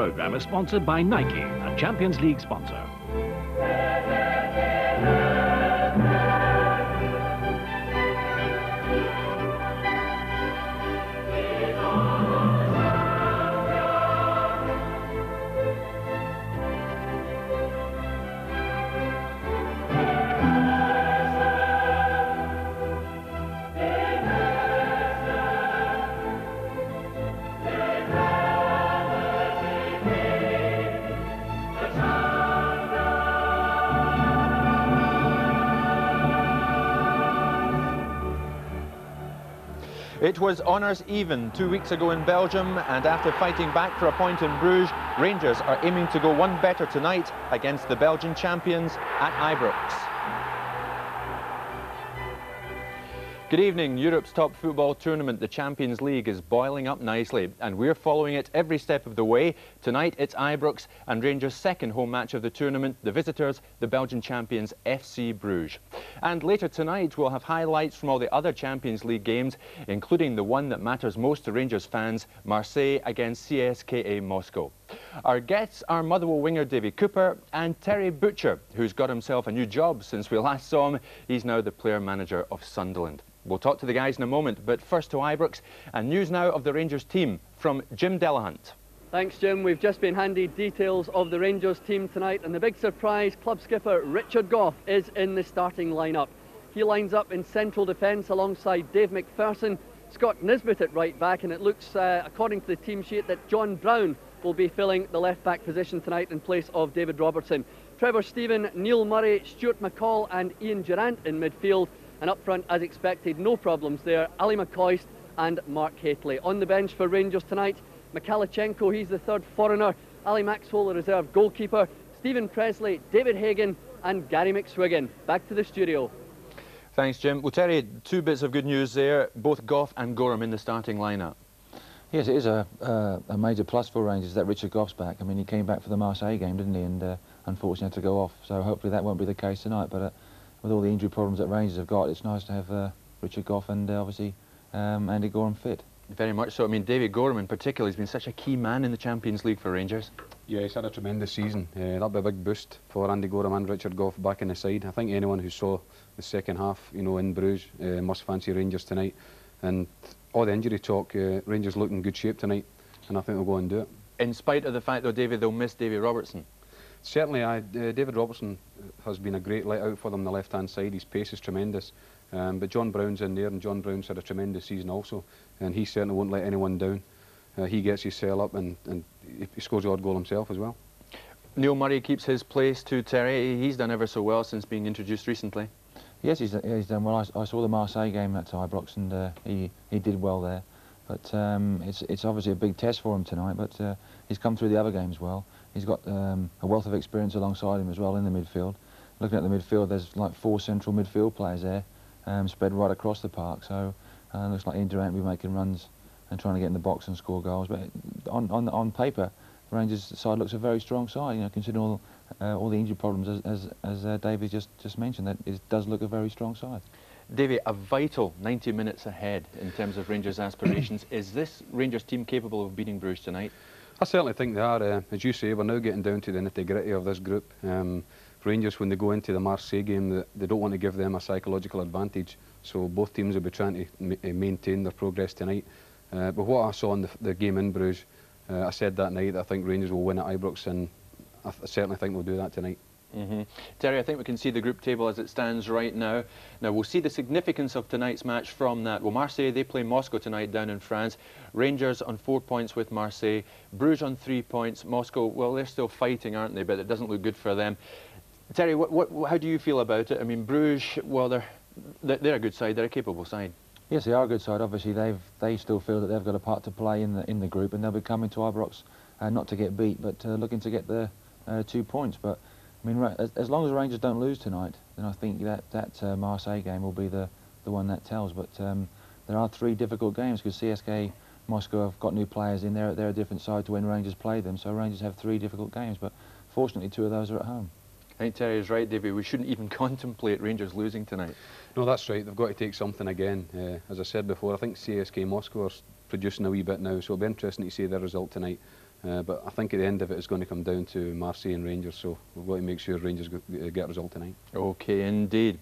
programme is sponsored by Nike, a Champions League sponsor. It was honours even 2 weeks ago in Belgium, and after fighting back for a point in Bruges, Rangers are aiming to go one better tonight against the Belgian champions at Ibrox. Good evening. Europe's top football tournament, the Champions League, is boiling up nicely, and we're following it every step of the way. Tonight it's Ibrox and Rangers' second home match of the tournament, the visitors, the Belgian champions FC Bruges. And later tonight we'll have highlights from all the other Champions League games, including the one that matters most to Rangers fans, Marseille against CSKA Moscow. Our guests are Motherwell winger Davie Cooper and Terry Butcher, who's got himself a new job since we last saw him. He's now the player manager of Sunderland. We'll talk to the guys in a moment, but first to Ibrox, and news now of the Rangers team from Jim DELAHUNT. Thanks, Jim. We've just been handed details of the Rangers team tonight, and the big surprise, club skipper Richard Gough is in the starting lineup. He lines up in central defence alongside Dave McPherson, Scott Nisbet at right back, and it looks, according to the team sheet, that John Brown will be filling the left back position tonight in place of David Robertson. Trevor Stephen, Neil Murray, Stuart McCall and Ian Durant in midfield. And up front, as expected, no problems there, Ali McCoist and Mark Hateley. On the bench for Rangers tonight, Mikalichenko, he's the third foreigner, Ali Maxwell, the reserve goalkeeper, Stephen Presley, David Hagan and Gary McSwiggan. Back to the studio. Thanks, Jim. Well, Terry, two bits of good news there, both Gough and Gorham in the starting lineup. Yes, it is a major plus for Rangers that Richard Gough's back. I mean, he came back for the Marseille game, didn't he, and unfortunately had to go off. So hopefully that won't be the case tonight, but with all the injury problems that Rangers have got, it's nice to have Richard Gough and obviously Andy Gorham fit. Very much so. I mean, David Gorham in particular has been such a key man in the Champions League for Rangers. Yeah, he's had a tremendous season. That'll be a big boost for Andy Gorham and Richard Gough back in the side. I think anyone who saw the second half, you know, in Bruges must fancy Rangers tonight. And all the injury talk, Rangers look in good shape tonight, and I think they'll go and do it. In spite of the fact, though, David, they'll miss Davie Robertson. Certainly, David Robertson has been a great let-out for them on the left-hand side. His pace is tremendous. But John Brown's in there, and John Brown's had a tremendous season also, and he certainly won't let anyone down. He gets his cell up, and he scores the odd goal himself as well. Neil Murray keeps his place too, Terry. He's done ever so well since being introduced recently. Yes, he's done well. I saw the Marseille game at Ibrox, and he did well there. But it's obviously a big test for him tonight, but he's come through the other games well. He's got a wealth of experience alongside him as well in the midfield. Looking at the midfield, there's like 4 central midfield players there, spread right across the park. So looks like Ian Durant will be making runs and trying to get in the box and score goals. But on paper, the Rangers side looks a very strong side. You know, considering all the injury problems as Davie just mentioned, that it does look a very strong side. Davie, a vital 90 minutes ahead in terms of Rangers' aspirations. Is this Rangers team capable of beating Bruges tonight? I certainly think they are. As you say, we're now getting down to the nitty-gritty of this group. Rangers, when they go into the Marseille game, they don't want to give them a psychological advantage. So both teams will be trying to maintain their progress tonight. But what I saw in the game in Bruges, I said that night that I think Rangers will win at Ibrox, and I certainly think they'll do that tonight. Terry, I think we can see the group table as it stands right now. Now, we'll see the significance of tonight's match from that. Well, Marseille, they play Moscow tonight down in France. Rangers on 4 points with Marseille. Bruges on 3 points. Moscow, well, they're still fighting, aren't they? But it doesn't look good for them. Terry, how do you feel about it? I mean, Bruges, well, they're a good side. They're a capable side. Yes, they are a good side. Obviously, they still feel that they've got a part to play in the group, and they'll be coming to Ibrox not to get beat, but looking to get the 2 points. But I mean, as long as the Rangers don't lose tonight, then I think that Marseille game will be the one that tells. But there are 3 difficult games because CSKA Moscow have got new players in there. They're a different side to when Rangers play them. So Rangers have 3 difficult games, but fortunately 2 of those are at home. I think Terry is right, Davie. We shouldn't even contemplate Rangers losing tonight. No, that's right. They've got to take something again. As I said before, I think CSKA Moscow are producing a wee bit now, so it'll be interesting to see their result tonight. But I think at the end of it, it's going to come down to Marseille and Rangers, so we've got to make sure Rangers get a result tonight. OK, indeed.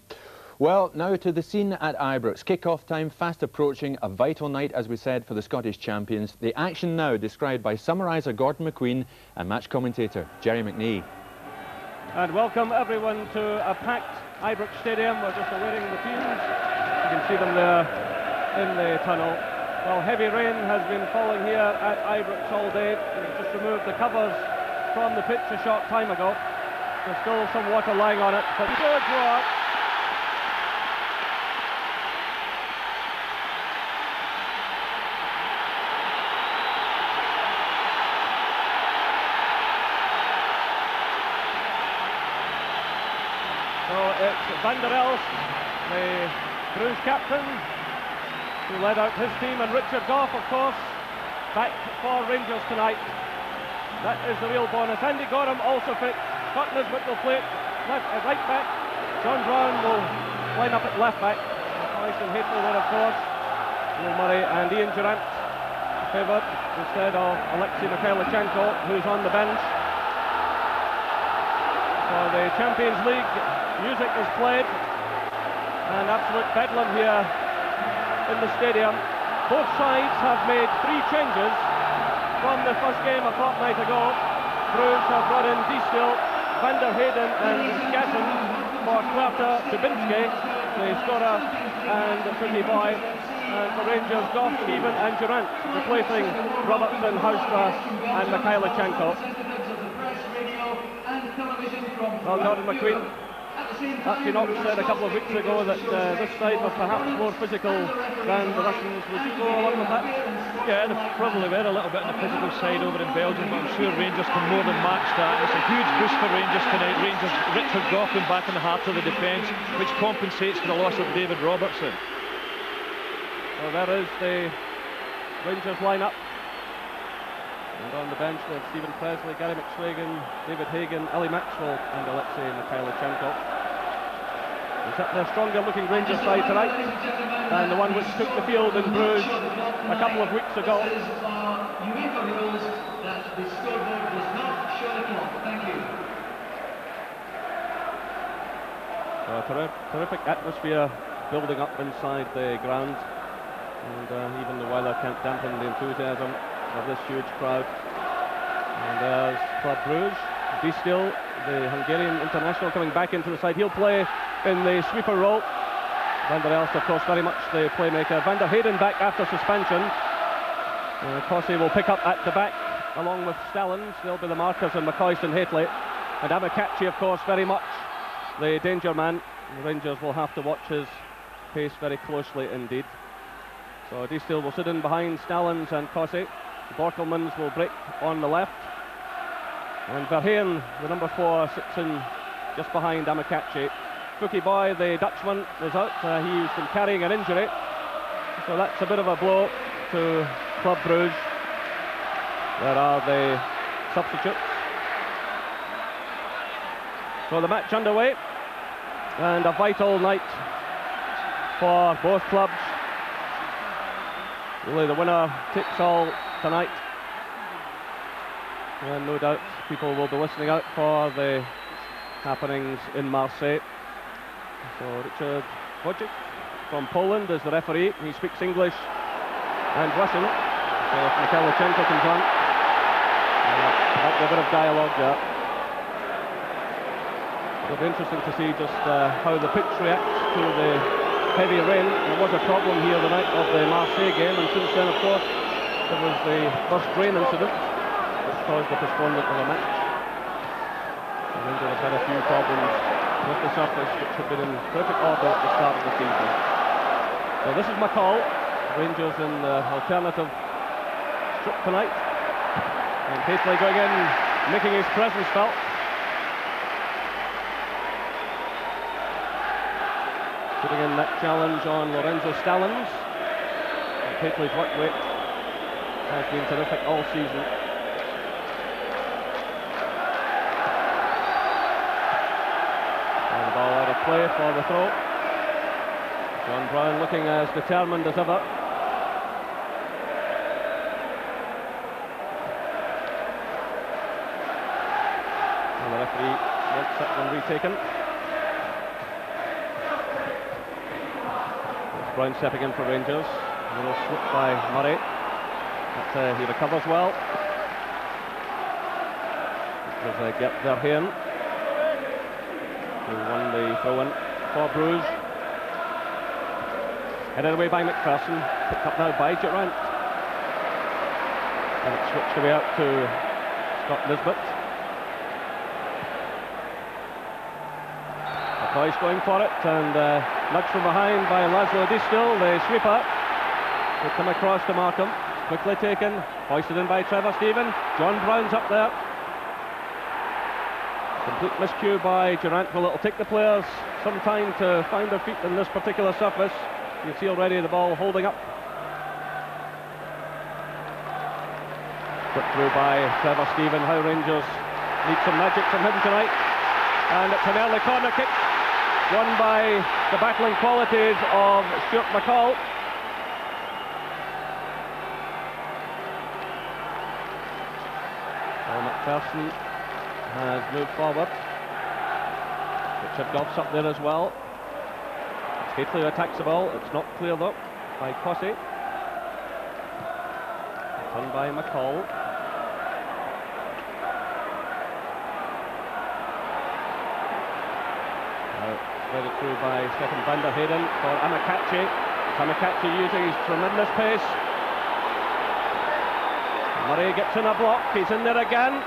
Well, now to the scene at Ibrox. Kick-off time fast approaching, a vital night, as we said, for the Scottish champions. The action now described by summariser Gordon McQueen and match commentator Jerry McNee. And welcome everyone to a packed Ibrox Stadium. We're just awaiting the teams. You can see them there in the tunnel. Well, heavy rain has been falling here at Ibrox all day. We've just removed the covers from the pitch a short time ago. There's still some water lying on it, but good work. So it's Van der Elst, the Bruges captain, who led out his team, and Richard Gough, of course, back for Rangers tonight. That is the real bonus. Andy Gorham also fit. Scott Nisbet will play right back. John Brown will line up at left back. Alison Hateful there, of course. Will Murray and Ian Durant favoured instead of Alexei Mikhailichenko, who's on the bench. For the Champions League, music is played, and absolute bedlam here in the stadium. Both sides have made 3 changes from the first game a fortnight ago. Bruges have brought in Diestel, Van der Heyden and Gatton for Clarta, Dubinsky, the scorer, and the Fruity Boy. And for Rangers, Gough, Even and Durant, replacing Robertson, Houstra and Mikhailichenko. Well, Gordon McQueen, Archie Knox said a couple of weeks ago that this side was perhaps more physical than the Russians. Would you go along with that? Yeah, they probably were a little bit on the physical side over in Belgium, but I'm sure Rangers can more than match that. It's a huge boost for Rangers tonight. Rangers, Richard Gough going back in the heart of the defence, which compensates for the loss of David Robertson. Well, there is the Rangers lineup. And on the bench with Stephen Presley, Gary McSwagan, David Hagan, Ellie Maxwell and Alexei Mikhailichenko. They're stronger looking Rangers side tonight, and the one which took the field in Bruges a couple of weeks ago. A terrific atmosphere building up inside the ground, and even the weather can't dampen the enthusiasm of this huge crowd. And there's Club Brugge, Diestel, the Hungarian international, coming back into the side. He'll play in the sweeper role. Van der Elst, of course, very much the playmaker. Van der Heyden back after suspension. Cossey will pick up at the back along with Stellens. They'll be the markers, and McCoist and Hateley. And ACHI, of course, very much the danger man. The Rangers will have to watch his pace very closely indeed. So Diestel will sit in behind Stellens and Cossey. Borkelmans will break on the left. And Verheyen, the number 4, sits in just behind ACHI. Fruity Boy, the Dutchman, is out. He's been carrying an injury. So that's a bit of a blow to Club Brugge. There are the substitutes. So the match underway. And a vital night for both clubs. Really, the winner takes all tonight. And no doubt people will be listening out for the happenings in Marseille. So Richard Wojcik from Poland is the referee. He speaks English and Russian. So if Mikhailichenko comes on, a bit of dialogue there. It'll be interesting to see just how the pitch reacts to the heavy rain. There was a problem here the night of the Marseille game, and since then, of course, there was the first rain incident which caused the postponement of a match. The Rangers have had a few problems with the surface, which had been in perfect order at the start of the season. So this is McCall. Rangers in the alternative strip tonight. And Hately going in, making his presence felt. Putting in that challenge on Lorenzo Stellens. Hately's work rate has been terrific all season. And the ball out of play for the throw. John Brown looking as determined as ever. And the referee wants that one retaken. It's Brown stepping in for Rangers. A little slip by Murray. But he recovers well. It was GERT VERHEYEN who won the throw-in for Bruges. Headed away by McPherson, picked up now by Durant. And it's switched away out to Scott Nisbet. McCoy's going for it, and nudged from behind by Laszlo Distel, the sweeper. Will come across to Markham, quickly taken, hoisted in by Trevor Stephen. John Brown's up there. Complete miscue by Durant. Well, it'll take the players some time to find their feet on this particular surface. You see already the ball holding up. Put through by Trevor Stephen. How Rangers need some magic from him tonight. And it's an early corner kick, won by the battling qualities of Stuart McCall. Well, McPherson has moved forward. Richard Goff's up there as well. It's Hately who attacks the ball. It's not cleared up by Cossey. Done by McCall. Read it through by Stefan van der Heyden for AMOK. AMOK using his tremendous pace. Murray gets in a block. He's in there again.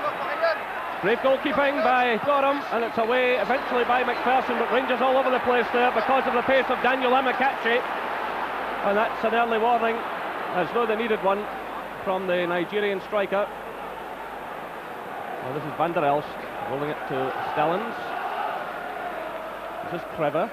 Great goalkeeping by Gorham, and it's away eventually by McPherson, but Rangers all over the place there because of the pace of Daniel AMOK. And that's an early warning, as though they needed one from the Nigerian striker. Well, this is Van der Elst rolling it to Stellens. This is Trevor.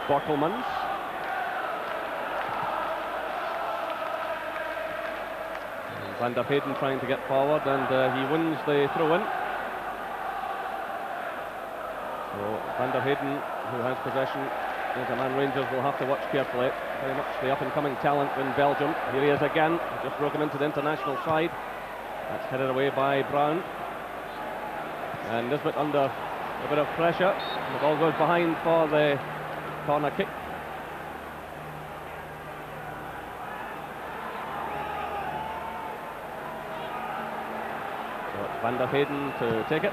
Borkelmans. Van der Heyden trying to get forward, and he wins the throw-in. So Van der Heyden, who has possession, is a man Rangers will have to watch carefully. Very much the up-and-coming talent in Belgium. Here he is again. Just broke him into the international side. That's headed away by Brown. And Nisbet under a bit of pressure. The ball goes behind for the corner kick. So it's Van der Heyden to take it.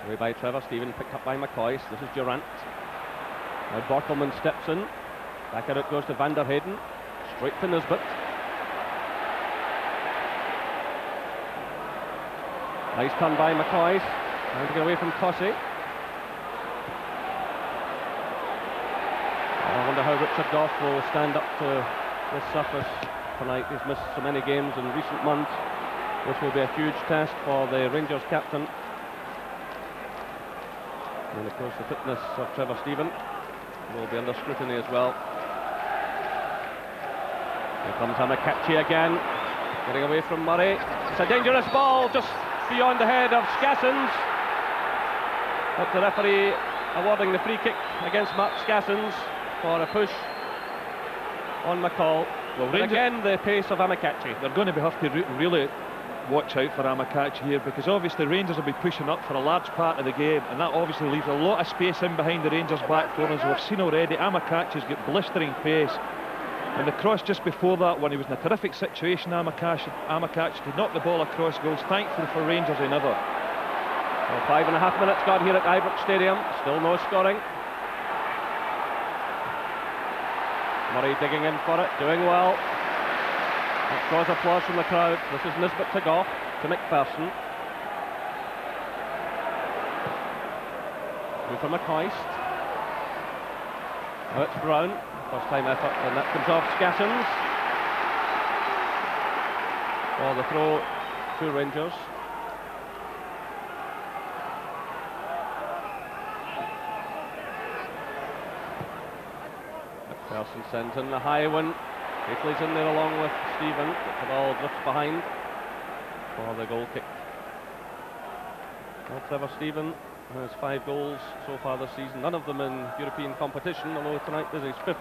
Away by Trevor Stephen, picked up by McCoy. This is Durant. Now Borkelman steps in. Back out it goes to Van der Heyden. Straight to Nisbet. Nice turn by McCoy. Trying to get away from Cossey. I wonder how Richard Goff will stand up to this surface tonight. He's missed so many games in recent months. This will be a huge test for the Rangers captain. And of course the fitness of Trevor Stephen will be under scrutiny as well. Here comes AMOK again, getting away from Murray. It's a dangerous ball just beyond the head of Skassens. But the referee awarding the free kick against Mark Skassens for a push on McCall. Well, again, the pace of AMOK. They're going to have to really watch out for AMOK here, because obviously Rangers will be pushing up for a large part of the game, and that obviously leaves a lot of space in behind the Rangers back four. As we've seen already, AMOK has got blistering pace, and the cross just before that, when he was in a terrific situation, AMOK to knock the ball across goals. Thankfully for Rangers, another. Well, 5.5 minutes gone here at Ibrox Stadium, still no scoring. Murray digging in for it, doing well. That draws applause from the crowd. This is Nisbet to Goff, to McPherson. Through from McCoy. Now it's Brown, first time effort, and that comes off Skassens. For the throw to Rangers. McPherson sends in the high one. Hately's in there along with Stephen, but the ball drifts behind for the goal kick. Well, Trevor Stephen has 5 goals so far this season, none of them in European competition, although tonight is his 5th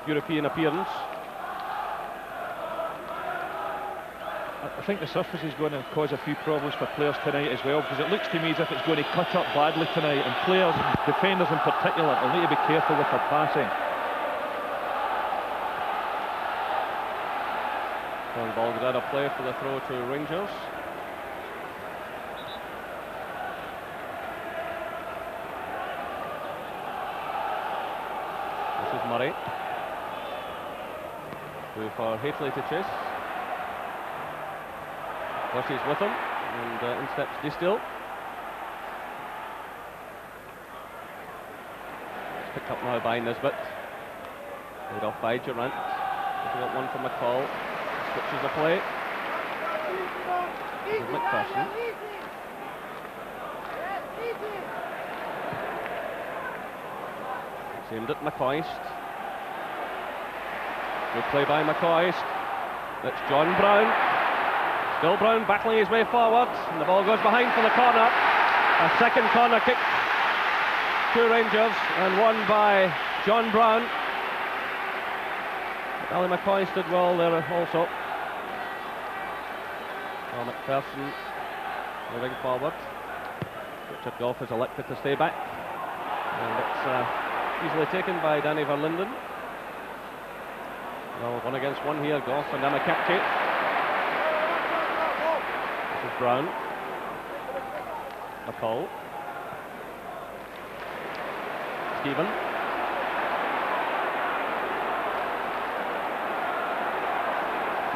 European appearance. I think the surface is going to cause a few problems for players tonight as well, because it looks to me as if it's going to cut up badly tonight, and players, defenders in particular, will need to be careful with their passing. Long ball goes out of play for the throw to Rangers. This is Murray. Through for Hateley to chase. Bussey's with him, and in steps Distill. Picked up now by Nisbet. Laid off by Durant. We've got one from McCall. Switches the play. This is McPherson. It's aimed at McCoist. Good play by McCoist. That's John Brown. Still Brown battling his way forward, and the ball goes behind for the corner. A second corner kick to Rangers, and won by John Brown. But Ali McCoist did well there also. Well, McPherson moving forward. Richard Goff is elected to stay back, and it's easily taken by Danny Verlinden. Well, 1 against 1 here, Goff and Amakachi. This is Brown. McCall. Stephen.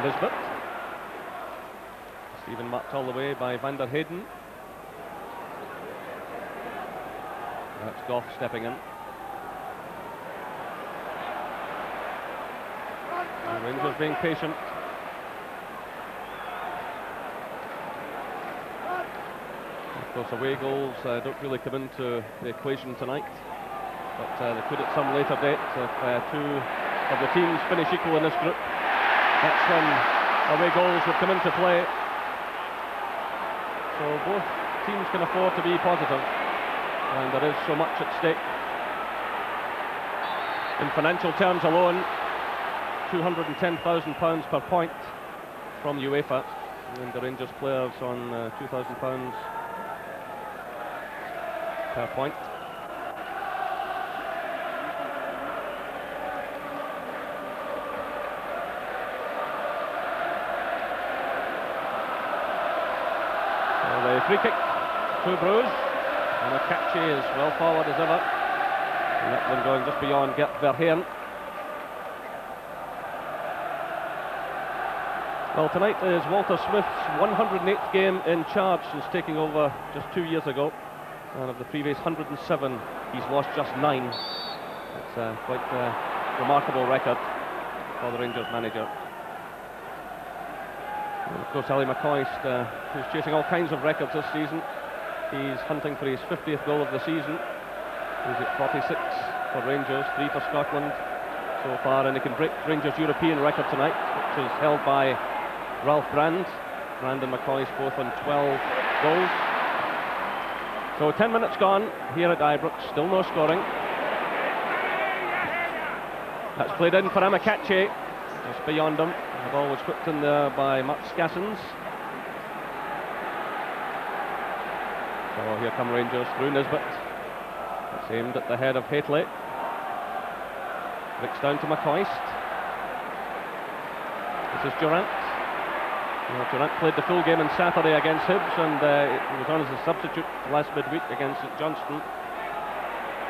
Nisbet. Stephen marked all the way by Van der Heyden. That's Goff stepping in. And Rangers being patient. Of course, away goals don't really come into the equation tonight, but they could at some later date. If 2 of the teams finish equal in this group, that's when away goals would come into play. So both teams can afford to be positive, and there is so much at stake. In financial terms alone, £210,000 per point from UEFA, and the Rangers players on £2,000 per point. So the free kick to Bruges, and ACHI is well forward as ever, and that one going just beyond GERT VERHEYEN. Well, tonight is Walter Smith's 108th game in charge since taking over just 2 years ago. And of the previous 107, he's lost just 9. It's quite a remarkable record for the Rangers manager. And of course, Ali McCoist, who's chasing all kinds of records this season. He's hunting for his 50th goal of the season. He's at 46 for Rangers, 3 for Scotland so far, and he can break Rangers' European record tonight, which is held by Ralph Brand. Brand and McCoist both on 12 goals. So 10 minutes gone here at Ibrox, still no scoring. That's played in for Amakachi, just beyond him. The ball was whipped in there by Mark Scassens. So here come Rangers through Nisbet. It's aimed at the head of Hateley. Bricks down to McCoist. This is Durant. Well, Durant played the full game on Saturday against Hibs, and he was on as a substitute last midweek against St Johnstone.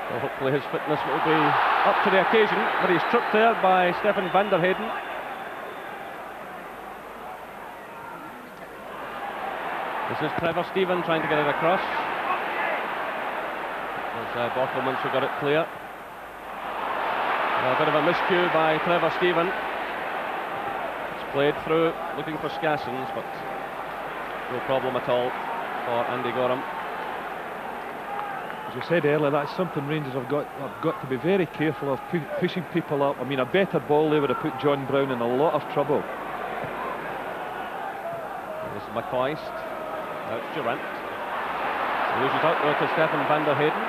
So hopefully his fitness will be up to the occasion, but he's tripped there by Stefan van der Heyden. This is Trevor Stephen trying to get it across. It was Bothelmans who got it clear. A bit of a miscue by Trevor Stephen. Played through, looking for Scassens, but no problem at all for Andy Gorham. As we said earlier, that's something Rangers have got to be very careful of, pushing people up. I mean, a better ball there would have put John Brown in a lot of trouble. This is McCoist. Now it's Durant. Loses out now to Stefan van der Heyden.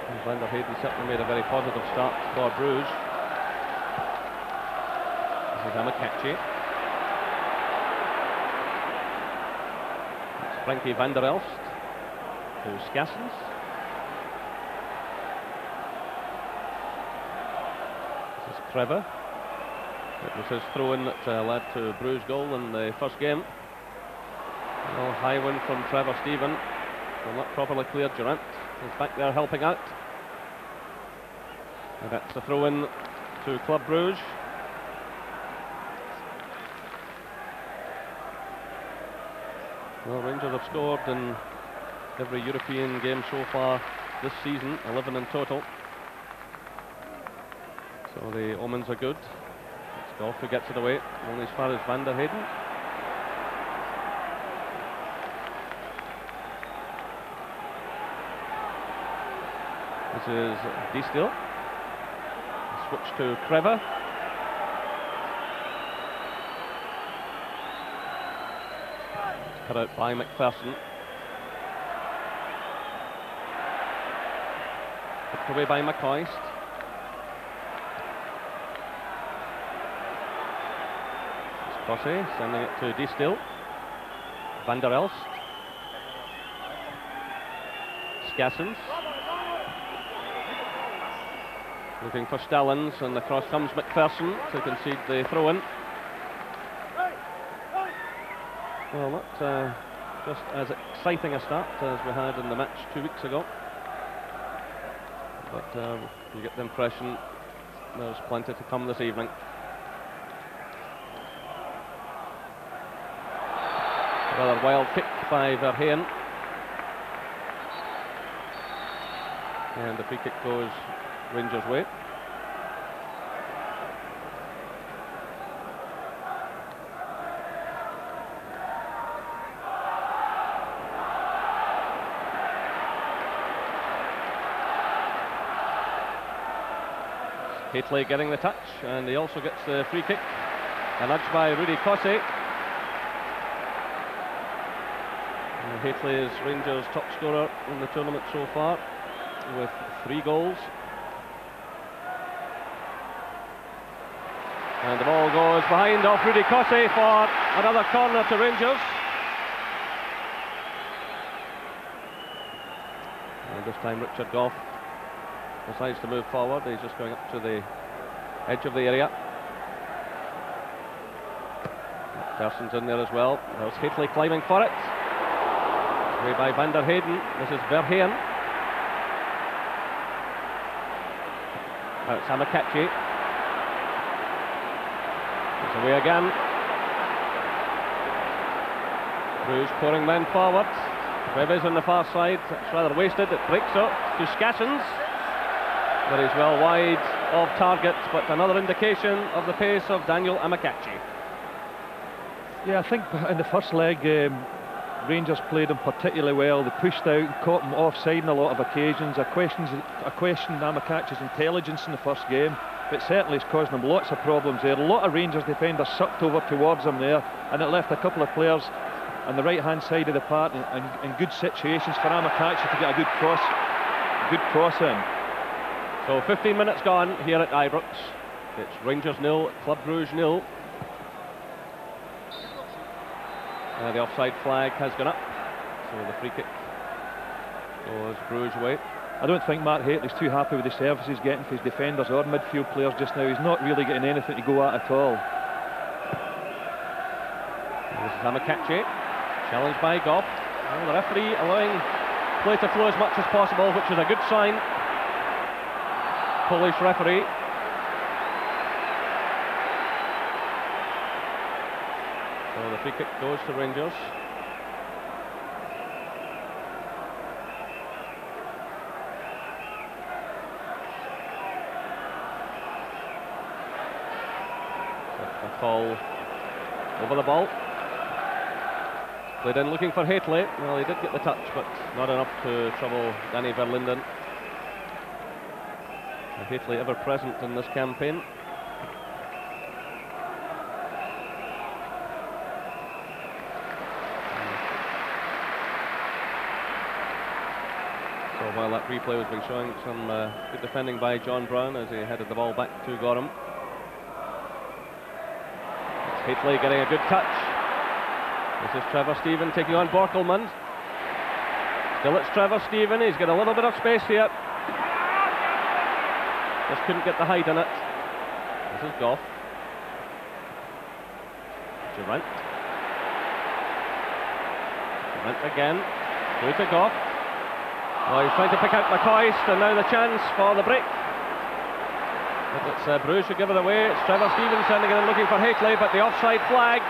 And van der Heyden certainly made a very positive start for Bruges. This is ACHI. It's Frankie van der Elst to Skassens. This is Trevor. It was his throw-in that led to Bruges goal in the first game. Oh, high win from Trevor Stephen. Well, not properly cleared. Durant is back there helping out. And that's a throw-in to Club Brugge. Well, Rangers have scored in every European game so far this season, 11 in total. So the omens are good. It's Goff who gets it away, only as far as van der Heyden. This is Distil. Switch to Trevor. Cut out by McPherson. Picked away by McCoist. It's Crossy sending it to Distil. Van der Elst. Skassens. Looking for Stallings, and across comes McPherson to concede the throw-in. Well, not just as exciting a start as we had in the match 2 weeks ago, but you get the impression there's plenty to come this evening. Rather wild kick by Verheyen, and the free kick goes Rangers' way. Hateley getting the touch, and he also gets the free kick. A nudge by Rudy Cossey. Hateley is Rangers' top scorer in the tournament so far, with 3 goals. And the ball goes behind off Rudy Cossey for another corner to Rangers. And this time Richard Goff decides to move forward. He's just going up to the edge of the area. McPherson's in there as well. There's Hateley climbing for it. Away by van der Heyden. This is Verheyen. Now it's ACHI. It's away again. Bruges pouring men forward. Treves on the far side. It's rather wasted. It breaks up to Skassens. But he's well wide of target, but another indication of the pace of Daniel ACHI. Yeah, I think in the first leg, Rangers played him particularly well. They pushed out, caught him offside on a lot of occasions. I questioned ACHI's intelligence in the first game, but certainly it's causing him lots of problems there. A lot of Rangers defenders sucked over towards him there, and it left a couple of players on the right-hand side of the park in good situations for ACHI to get a good cross in. So 15 minutes gone here at Ibrox. It's Rangers 0, Club Brugge 0. The offside flag has gone up, so the free kick goes Brugge way. I don't think Matt Hateley's too happy with the services he's getting for his defenders or midfield players just now. He's not really getting anything to go at all. This is ACHI, challenged by Goff. Well, the referee allowing play to flow as much as possible, which is a good sign. Polish referee. So the free kick goes to Rangers. So a call over the ball. Played in looking for Hateley. Well, he did get the touch, but not enough to trouble Danny Verlinden. Hateley ever present in this campaign. while that replay was being shown. Some good defending by John Brown as he headed the ball back to Gorham. It's HATELEY getting a good touch. This is Trevor Stephen taking on Borkelman. Still it's Trevor Stephen, he's got a little bit of space here. Just couldn't get the height on it. This is Goff. Durant. Durant again. Through to Goff. Oh, he's trying to pick out McCoist, and now the chance for the break. But it's Bruges who give it away. It's Trevor Stevens sending it in looking for HATELEY, but the offside flag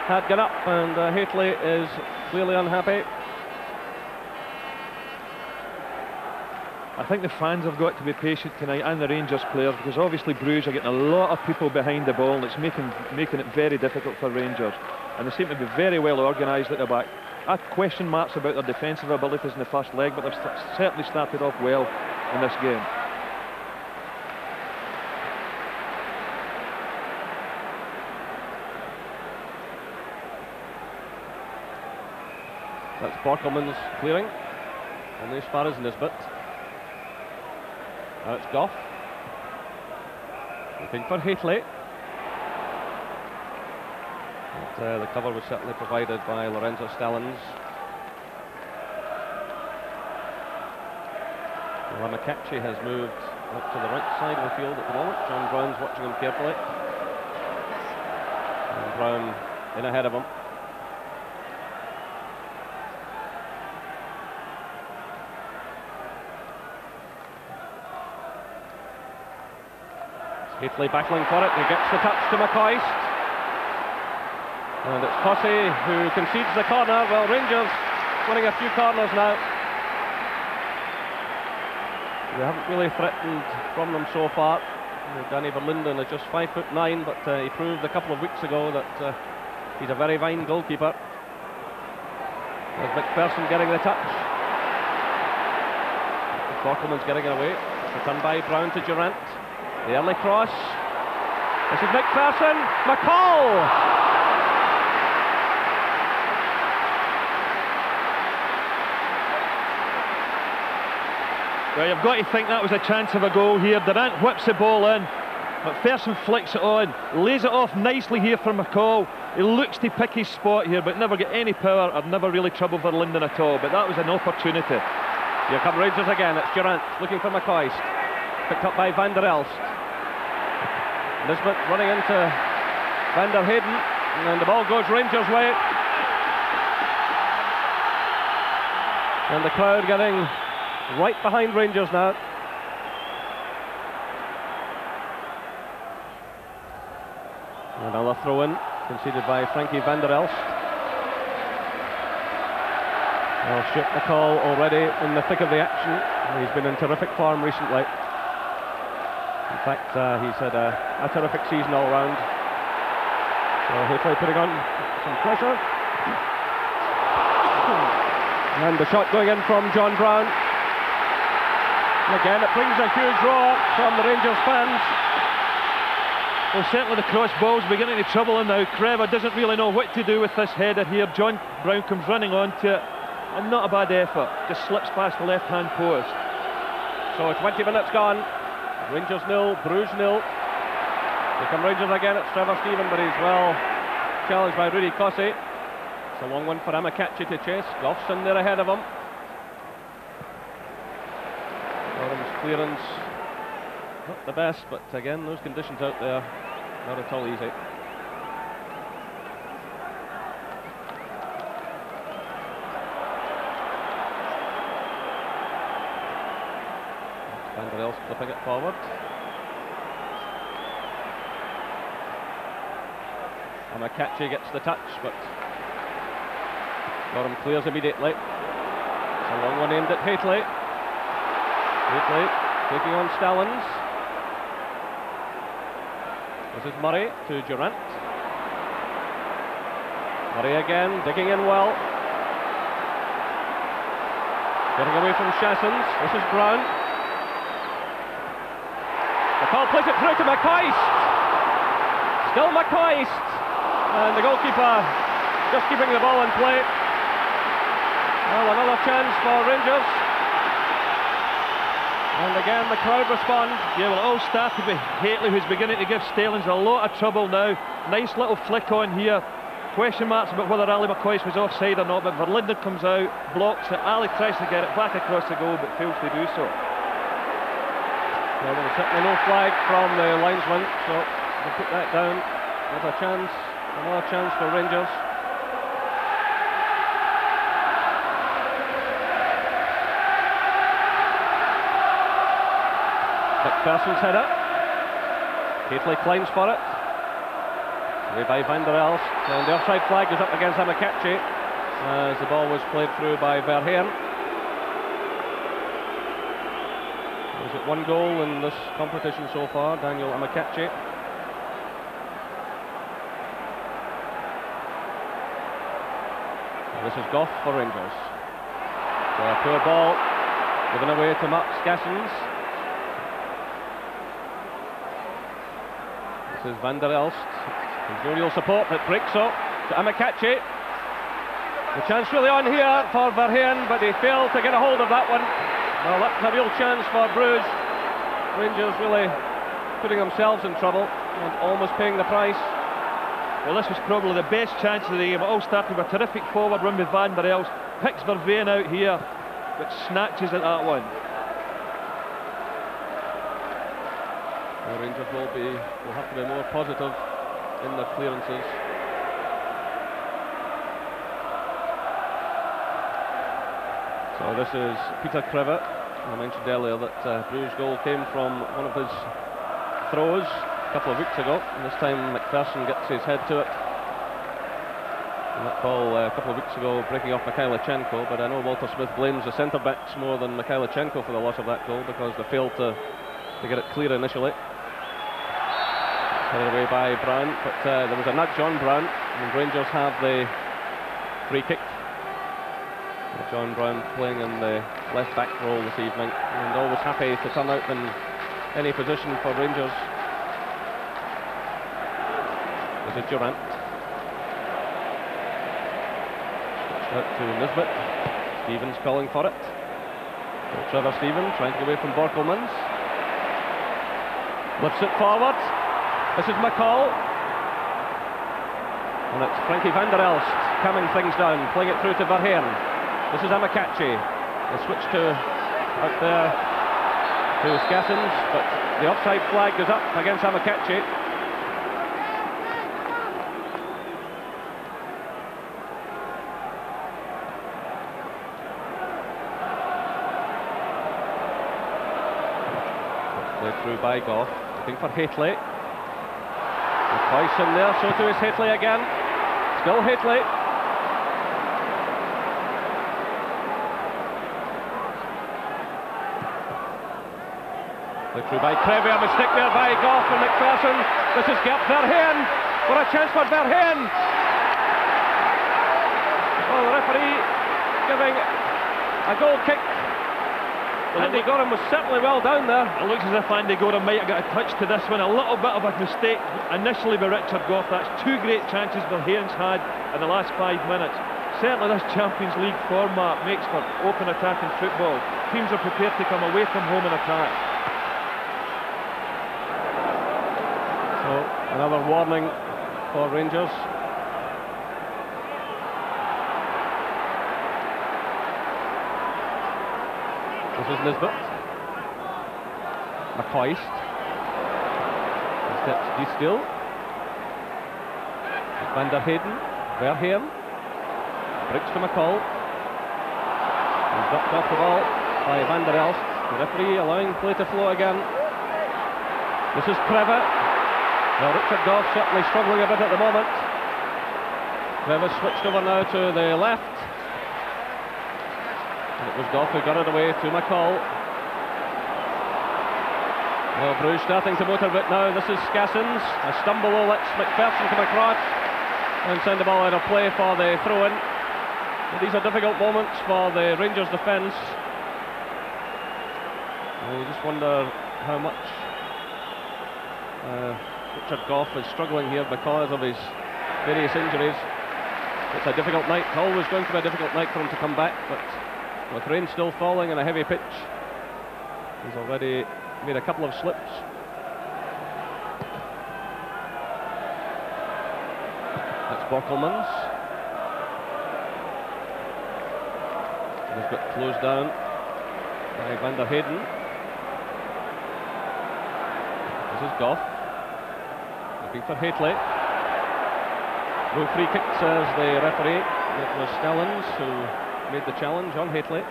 had gone up, and HATELEY is clearly unhappy. I think the fans have got to be patient tonight, and the Rangers players, because obviously Bruges are getting a lot of people behind the ball, and it's making it very difficult for Rangers. And they seem to be very well organised at the back. I have question marks about their defensive abilities in the first leg, but they've certainly started off well in this game. That's Borkelman's clearing, only as far as Nisbet. Now it's Goff. Looking for HATELEY. But the cover was certainly provided by Lorenzo Stallings. ACHI has moved up to the right side of the field at the moment. John Brown's watching him carefully. And Brown in ahead of him. HATELEY battling for it, he gets the touch to McCoist. And it's Cossey who concedes the corner. Well, Rangers winning a few corners now. They haven't really threatened from them so far. Danny Verlinden is just 5'9", but he proved a couple of weeks ago that he's a very fine goalkeeper. There's McPherson getting the touch. Borkelman's getting it away. It's returned by Brown to Durant. The early cross. This is McPherson. McCall! Well, you've got to think that was a chance of a goal here. Durant whips the ball in. McPherson flicks it on. Lays it off nicely here for McCall. He looks to pick his spot here, but never get any power or never really trouble for Linden at all. But that was an opportunity. Here come Rangers again. It's Durant looking for McCoist. Picked up by Van der Elst. Nisbet running into Van der Heyden, and the ball goes Rangers' way. And the crowd getting right behind Rangers now. Another throw-in conceded by Frankie Van der Elst. Well, Stuart McCall already in the thick of the action. He's been in terrific form recently. In fact, he's had a terrific season all round. So HATELEY putting on some pressure. And the shot going in from John Brown. And again, it brings a huge roar from the Rangers fans. Well, certainly the cross ball's beginning to trouble him now. Crever doesn't really know what to do with this header here. John Brown comes running onto it, and not a bad effort. Just slips past the left-hand post. So 20 minutes gone. Rangers 0, Bruges 0. Here come Rangers again. It's Trevor Stephen, but he's well challenged by Rudy Cossey. It's a long one for ACHI to chase. Goff's in there ahead of him. Gorham's clearance, not the best, but again, those conditions out there, not at all easy. Van der Elst flipping it forward. ACHI gets the touch, but Gorham clears immediately. It's a long one aimed at HATELEY. HATELEY taking on Stallings. This is Murray to Durant. Murray again, digging in well. Getting away from Chassons. This is Brown. McCall plays it through to McCoist. Still McCoist. And the goalkeeper just keeping the ball in play. Well, another chance for Rangers. And again the crowd respond. Yeah, well, it all started with Hateley, who's beginning to give Stalings a lot of trouble now. Nice little flick on here. Question marks about whether Ali McCoist was offside or not, but Verlinden comes out, blocks it. Ali tries to get it back across the goal, but fails to do so. Well, there was certainly no flag from the linesman, so we'll put that down. There's a chance, another chance for Rangers. McPherson's header. Hateley climbs for it. Away by Van der Elst, and the offside flag goes up against ACHI as the ball was played through by Verheyen. Is it one goal in this competition so far, Daniel ACHI? This is Goff for Rangers. So a poor ball given away to Mark Skassens. This is Van der Elst. There's no real support, it breaks up to ACHI. The chance really on here for Verheyen, but he failed to get a hold of that one. Well, that's a real chance for Bruges. Rangers really putting themselves in trouble and almost paying the price. Well, this was probably the best chance of the game. It all started with a terrific forward run with Van der Elst. Picks Verheyen out here, but snatches at that one. The Rangers will have to be more positive in their clearances. So this is Peter Kreve. I mentioned earlier that Bruges' goal came from one of his throws a couple of weeks ago, and this time McPherson gets his head to it. And that ball a couple of weeks ago breaking off Mikhailichenko, but I know Walter Smith blames the centre-backs more than Mikhailichenko for the loss of that goal because they failed to get it clear initially. Carried away by Brown, but there was a nudge on Brown, and Rangers have the free kick. John Brown playing in the left back role this evening, and always happy to turn out in any position for Rangers. This is Durant. Switched out to Nisbet. Stevens calling for it. So Trevor Stevens trying to get away from Borkelmans. Lifts it forward. This is McCall. And it's Frankie Van der Elst calming things down, playing it through to Verheyen. This is ACHI. They switch to out there to Skassens, but the offside flag goes up against ACHI. Played through by Goff, looking for Hateley. McCoist in there, so too is Hateley again. Still Hateley. Through by Kreve, a mistake there by Goff and McPherson. This is GERT Verheyen. What a chance for Verheyen. Well, the referee giving a goal kick. Well, Andy Gorham was certainly well down there. It looks as if Andy Gorham might have got a touch to this one. A little bit of a mistake initially by Richard Goff. That's two great chances Verheyen's had in the last 5 minutes. Certainly this Champions League format makes for open attacking football. Teams are prepared to come away from home and attack. So another warning for Rangers. This is Nisbet. McCoist. He steps D still. Van der Heyden. Verheyen. Bricks to McCall. He's dropped off the ball by Van der Elst. The referee allowing play to flow again. This is Kreve. Well, Richard Goff certainly struggling a bit at the moment. Kreve switched over now to the left. And it was Goff who got it away to McCall. Well, Bruges starting to motor a bit now. This is Skassens. A stumble will let McPherson come across and send the ball out of play for the throw-in. These are difficult moments for the Rangers defence. You just wonder how much Richard Goff is struggling here because of his various injuries. It's a difficult night, always going to be a difficult night for him to come back, but with rain still falling and a heavy pitch, He's already made a couple of slips. That's Bockelmans. He's got closed down by Van der Heyden. This is Goff. Looking for Hateley. No free kick, says the referee. It was Stellens who made the challenge on Hateley.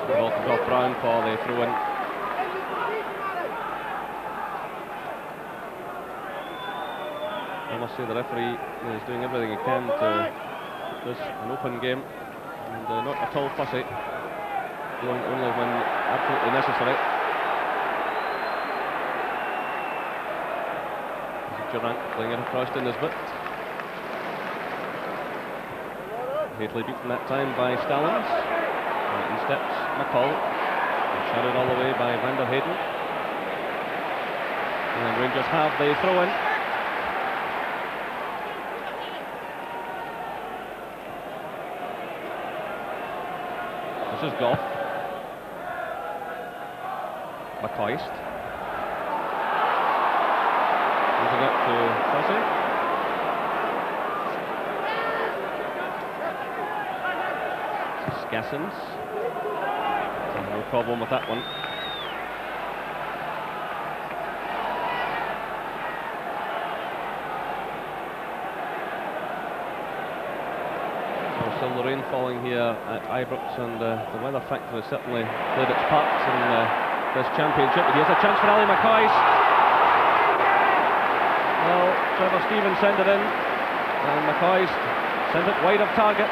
The ball comes off Brown for the throw-in. I must say the referee is doing everything he can to keep this an open game and not at all fussy, going only when absolutely necessary. Durant playing it across to Nisbet. Hateley beaten that time by Stallings. In steps McCall. Shouted all the way by Van der Heyden. And Rangers have the throw-in. This is Goff. McCoist. Moving up to Fussy. Skassens. No problem with that one. So still the rain falling here at Ibrox, and the weather factor has certainly played its part in this championship. But here's a chance for Ali McCoist. Well, Trevor Stevens sent it in, and McCoist sent it wide of target.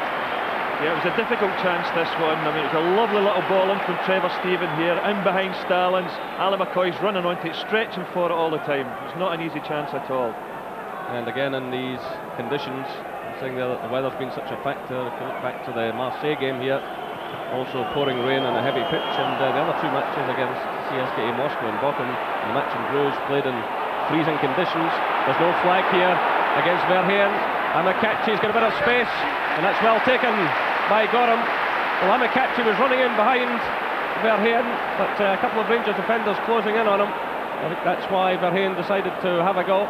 Yeah, it was a difficult chance, this one. I mean, it was a lovely little ball in from Trevor Stephen here, in behind Stallings. Ali McCoy's running onto it, stretching for it all the time. It's not an easy chance at all. And again, in these conditions, I'm saying there that the weather's been such a factor. If you look back to the Marseille game here, also pouring rain and a heavy pitch, and the other two matches against CSKA Moscow and Bochum, and the match in Bruges played in freezing conditions. There's no flag here against Verheyen. Amakachi's got a bit of space, and that's well taken by Gorham. Well, Amakachi was running in behind Verheyen, but a couple of Rangers defenders closing in on him. I think that's why Verheyen decided to have a go.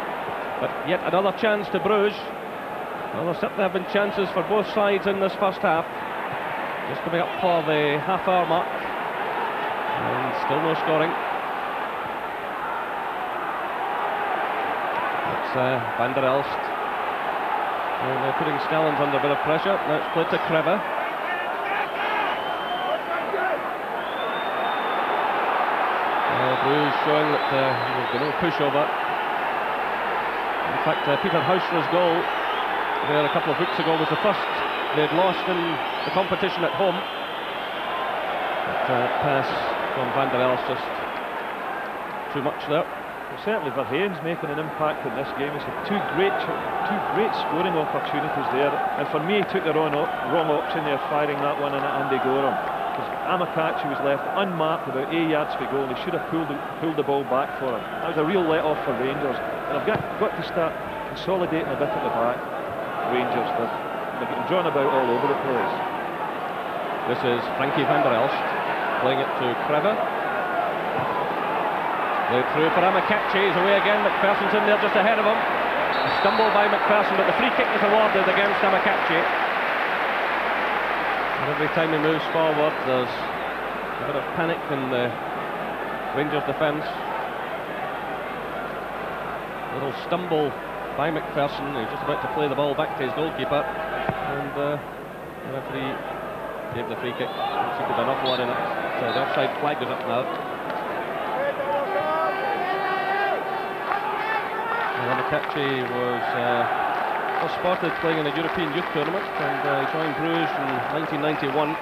But yet another chance to Bruges. Well, there certainly have been chances for both sides in this first half. Just coming up for the half-hour mark, and still no scoring. It's Van der Elst. And they're putting Stallings under a bit of pressure. Now it's played to Kreve. Bruges showing that there's been no pushover. In fact, Peter Hausler's goal there a couple of weeks ago was the first they'd lost in the competition at home. That pass from Van der Elst just too much there. Well, certainly Verheyen's making an impact in this game. He's had two great scoring opportunities there, and for me he took the wrong option there, firing that one in at Andy Gorham, because Amakachi was left unmarked about 8 yards for goal. He should have pulled the ball back for him. That was a real let-off for Rangers, and I've got to start consolidating a bit at the back. Rangers, they're getting drawn about all over the place. This is Frankie Van der Elst playing it to Kreve. Played through for Amakachi, he's away again. McPherson's in there just ahead of him. A stumble by McPherson, but the free kick is awarded against Amakachi. And every time he moves forward, there's a bit of panic in the Rangers defence. Little stumble by McPherson, who's just about to play the ball back to his goalkeeper, and the referee gave the free kick. He could an awful lot in it. So the offside flag is up now. Amakachi was first spotted playing in a European youth tournament, and he joined Bruges in 1991.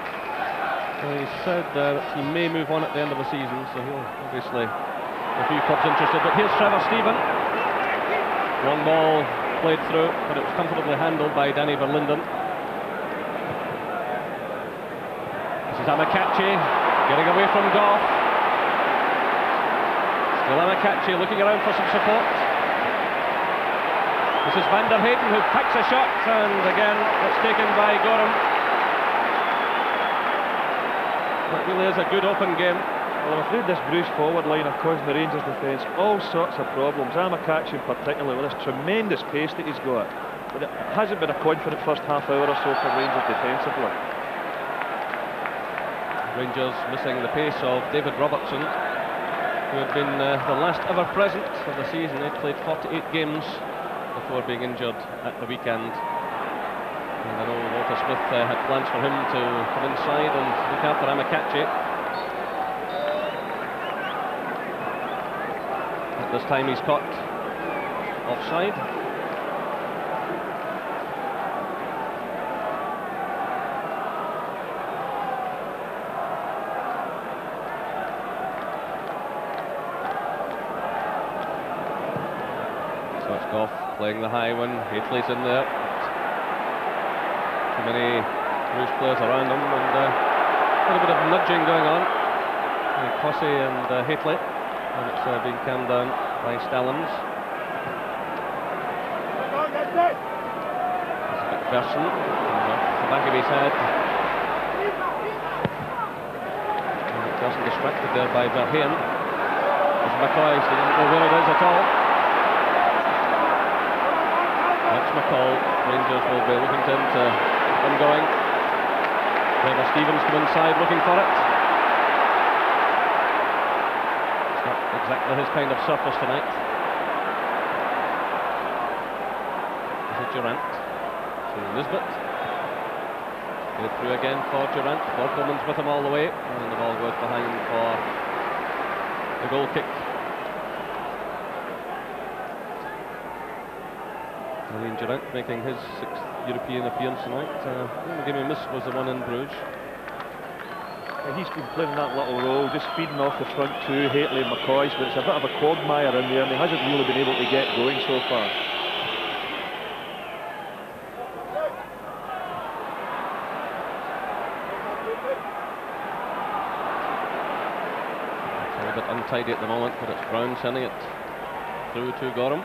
He said that he may move on at the end of the season, so he'll obviously a few clubs interested. But here's Trevor Stephen. Long ball played through, but it was comfortably handled by Danny Verlinden. This is Amakachi getting away from Goff. Still Amakachi looking around for some support. This is Van der Heyden who packs a shot, and again it's taken by Gorham. It really is a good open game. Well, I'm afraid this Bruges forward line are causing the Rangers defence all sorts of problems. AMOK particularly with this tremendous pace that he's got. But it hasn't been a confident first half hour or so for Rangers defensively. Rangers missing the pace of David Robertson, who had been the last ever present of the season. He'd played 48 games before being injured at the weekend. And I know Walter Smith had plans for him to come inside and look after ACHI. At this time he's caught offside. So it's Goff playing the high one. Hateley's in there. Too many Bruges players around him, and a little bit of nudging going on. Cossey and Hateley, and it's being calmed down by Stallings. There's a bit Versen off the back of his head. And Versen distracted there by Verheyen. There's McCoy, so he doesn't know where it is at all. That's McCall. Rangers will be looking to him to get going. Trevor Stevens come inside looking for it. It's not exactly his kind of surface tonight. Is it Durant to Nisbet? Go through again for Durant. Borkelman's with him all the way, and the ball goes behind for the goal kick. Durant making his 6th European appearance tonight. The only game he missed was the one in Bruges. He's been playing that little role, just feeding off the front two, Hateley and McCoy, but it's a bit of a quagmire in there, and he hasn't really been able to get going so far. It's a little bit untidy at the moment, but it's Brown sending it through to Gorham.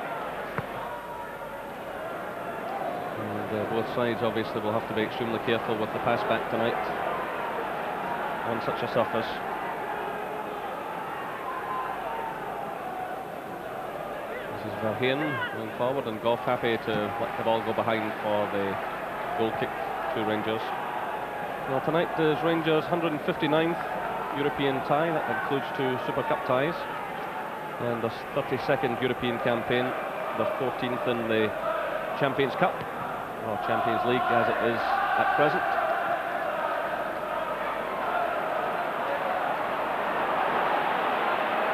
Both sides obviously will have to be extremely careful with the pass back tonight on such a surface. This is Verheyen going forward, and Goff happy to let the ball go behind for the goal kick to Rangers. Well, tonight is Rangers' 159th European tie. That includes 2 Super Cup ties, and the 32nd European campaign, the 14th in the Champions Cup, or Champions League as it is at present.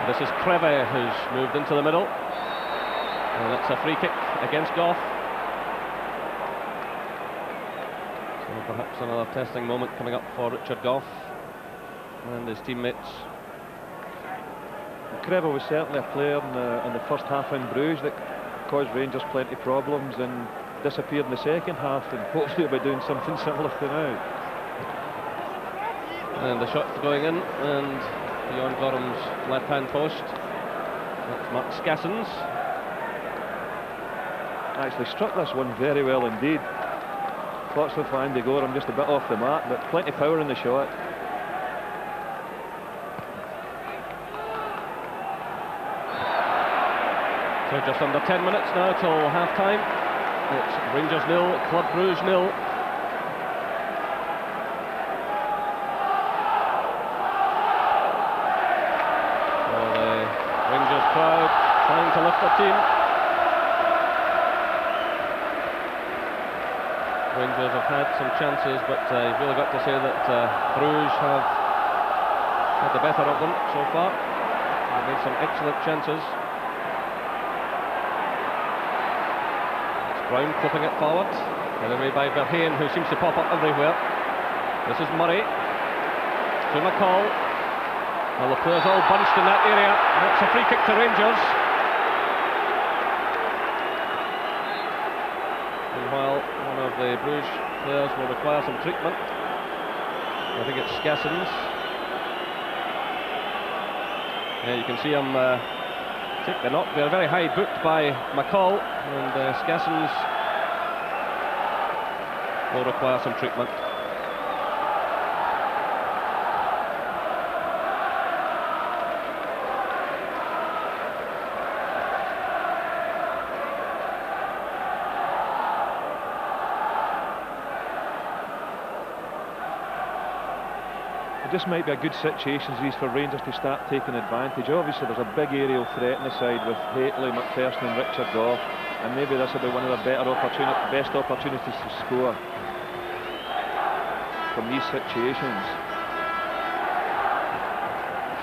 This is Kreve, who's moved into the middle, and it's a free kick against Goff. So perhaps another testing moment coming up for Richard Goff and his teammates. Kreve was certainly a player in the first half in Bruges that caused Rangers plenty of problems and disappeared in the second half, and hopefully we'll be doing something similar to now. And the shot going in, and beyond Gorham's left-hand post. That's Mark Skassens. Actually struck this one very well indeed. Fortunately for Andy Gorham, just a bit off the mark, but plenty of power in the shot. So just under 10 minutes now till half-time. It's Rangers 0, Club Brugge 0. Well, the Rangers crowd trying to lift the team. Rangers have had some chances, but you've really got to say that Bruges have had the better of them so far. They've made some excellent chances. Brown clipping it forward, and away by Verheyen, who seems to pop up everywhere. This is Murray to McCall. Well, the players all bunched in that area. That's a free kick to Rangers. And while one of the Bruges players will require some treatment, I think it's Skassens. Yeah, you can see him take the knock. They're very high booked by McCall, and Skassens will require some treatment. It just might be a good situation these for Rangers to start taking advantage. Obviously there's a big aerial threat on the side with HATELEY, McPherson and Richard Goff, and maybe this will be one of the best opportunities to score from these situations.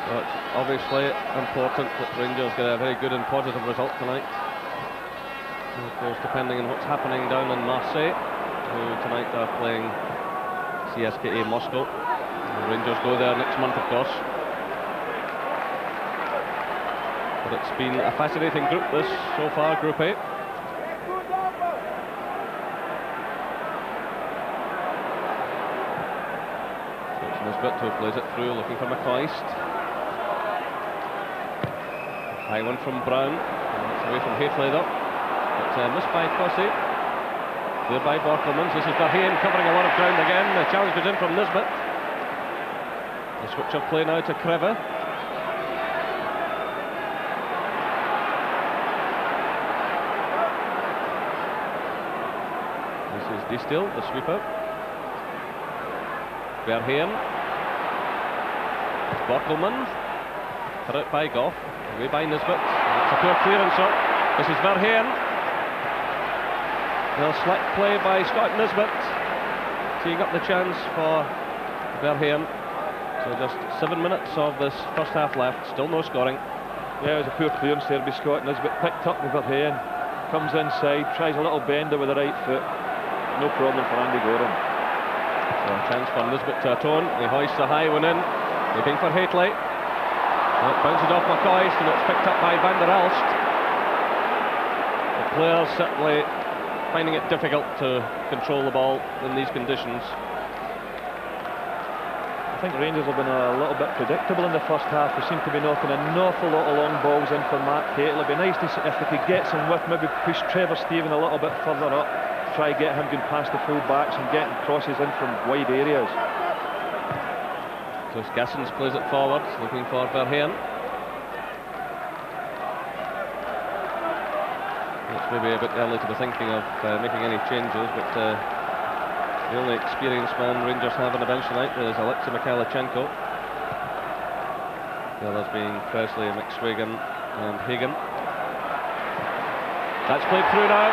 So it's obviously important that Rangers get a very good and positive result tonight. And of course, depending on what's happening down in Marseille, who tonight are playing CSKA Moscow. And Rangers go there next month, of course. But it's been a fascinating group this so far, Group A. So it's Nisbet who plays it through, looking for McCoist. High one from Brown. And it's away from HATELEY though. But missed by Cossey. There by Borkelmans. This is VERHEYEN covering a lot of ground again. The challenge goes in from Nisbet. The switch of play now to Kreve. This is Distil, the sweeper. VERHEYEN. Borkelmans. Put out by Goff. Away by Nisbet. It's a poor clearance up. This is VERHEYEN. Well, slack play by Scott Nisbet, teeing up the chance for VERHEYEN. So just 7 minutes of this first half left, still no scoring. Yeah, it was a poor clearance there by Scott Nisbet, picked up with VERHEYEN, comes inside, tries a little bender with the right foot, no problem for Andy Gorham. So a chance for Nisbet to atone. He hoists a high one in, looking for HATELEY. It bounces off McCoist and it's picked up by Van der Elst. The players certainly finding it difficult to control the ball in these conditions. I think Rangers have been a little bit predictable in the first half. They seem to be knocking an awful lot of long balls in for Mark HATELEY. It'd be nice to see if they could get some width, maybe push Trevor Steven a little bit further up, try get him going past the full backs and getting crosses in from wide areas. So Gassens plays it forward, looking for VERHEYEN. It's maybe a bit early to be thinking of making any changes, but the only experienced man Rangers have on the bench tonight is Alexei Mikhailichenko. The others being Presley, McSwagan and Hagen. That's played through now.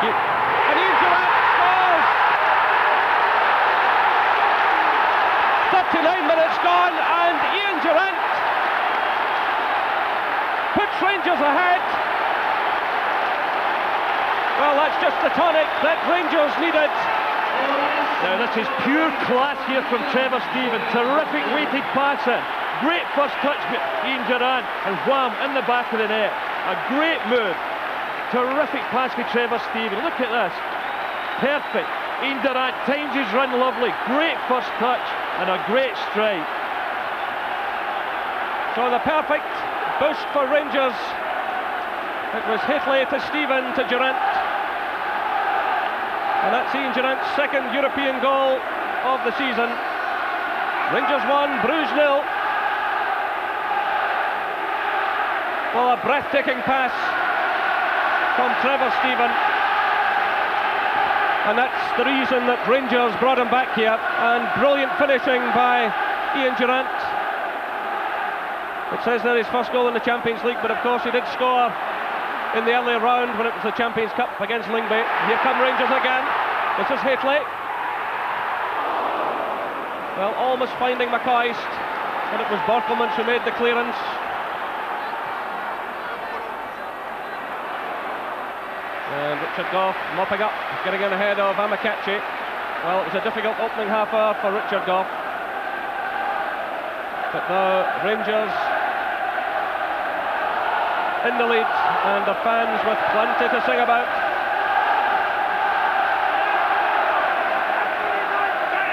And Ian Durrant scores! 39 minutes gone and Ian Durrant puts Rangers ahead. Well, that's just the tonic that Rangers needed. Now this is pure class here from Trevor Steven. Terrific weighted passing. Great first touch by Ian Durrant and wham, in the back of the net. A great move. Terrific pass by Trevor Steven. Look at this. Perfect. Ian Durrant times his run lovely. Great first touch and a great strike. So the perfect boost for Rangers. It was HATELEY to Steven to Durrant. And that's Ian Durrant's second European goal of the season. Rangers 1, Bruges 0. Well, a breathtaking pass from Trevor Steven. And that's the reason that Rangers brought him back here. And brilliant finishing by Ian Durrant. It says there his first goal in the Champions League, but of course he did score in the earlier round when it was the Champions Cup against Lyngby. Here come Rangers again. This is HATELEY. Well, almost finding McCoist, and it was Borkelmans who made the clearance. And Richard Goff mopping up, getting in ahead of ACHI. Well, it was a difficult opening half hour for Richard Goff. But now Rangers in the lead, and the fans with plenty to sing about.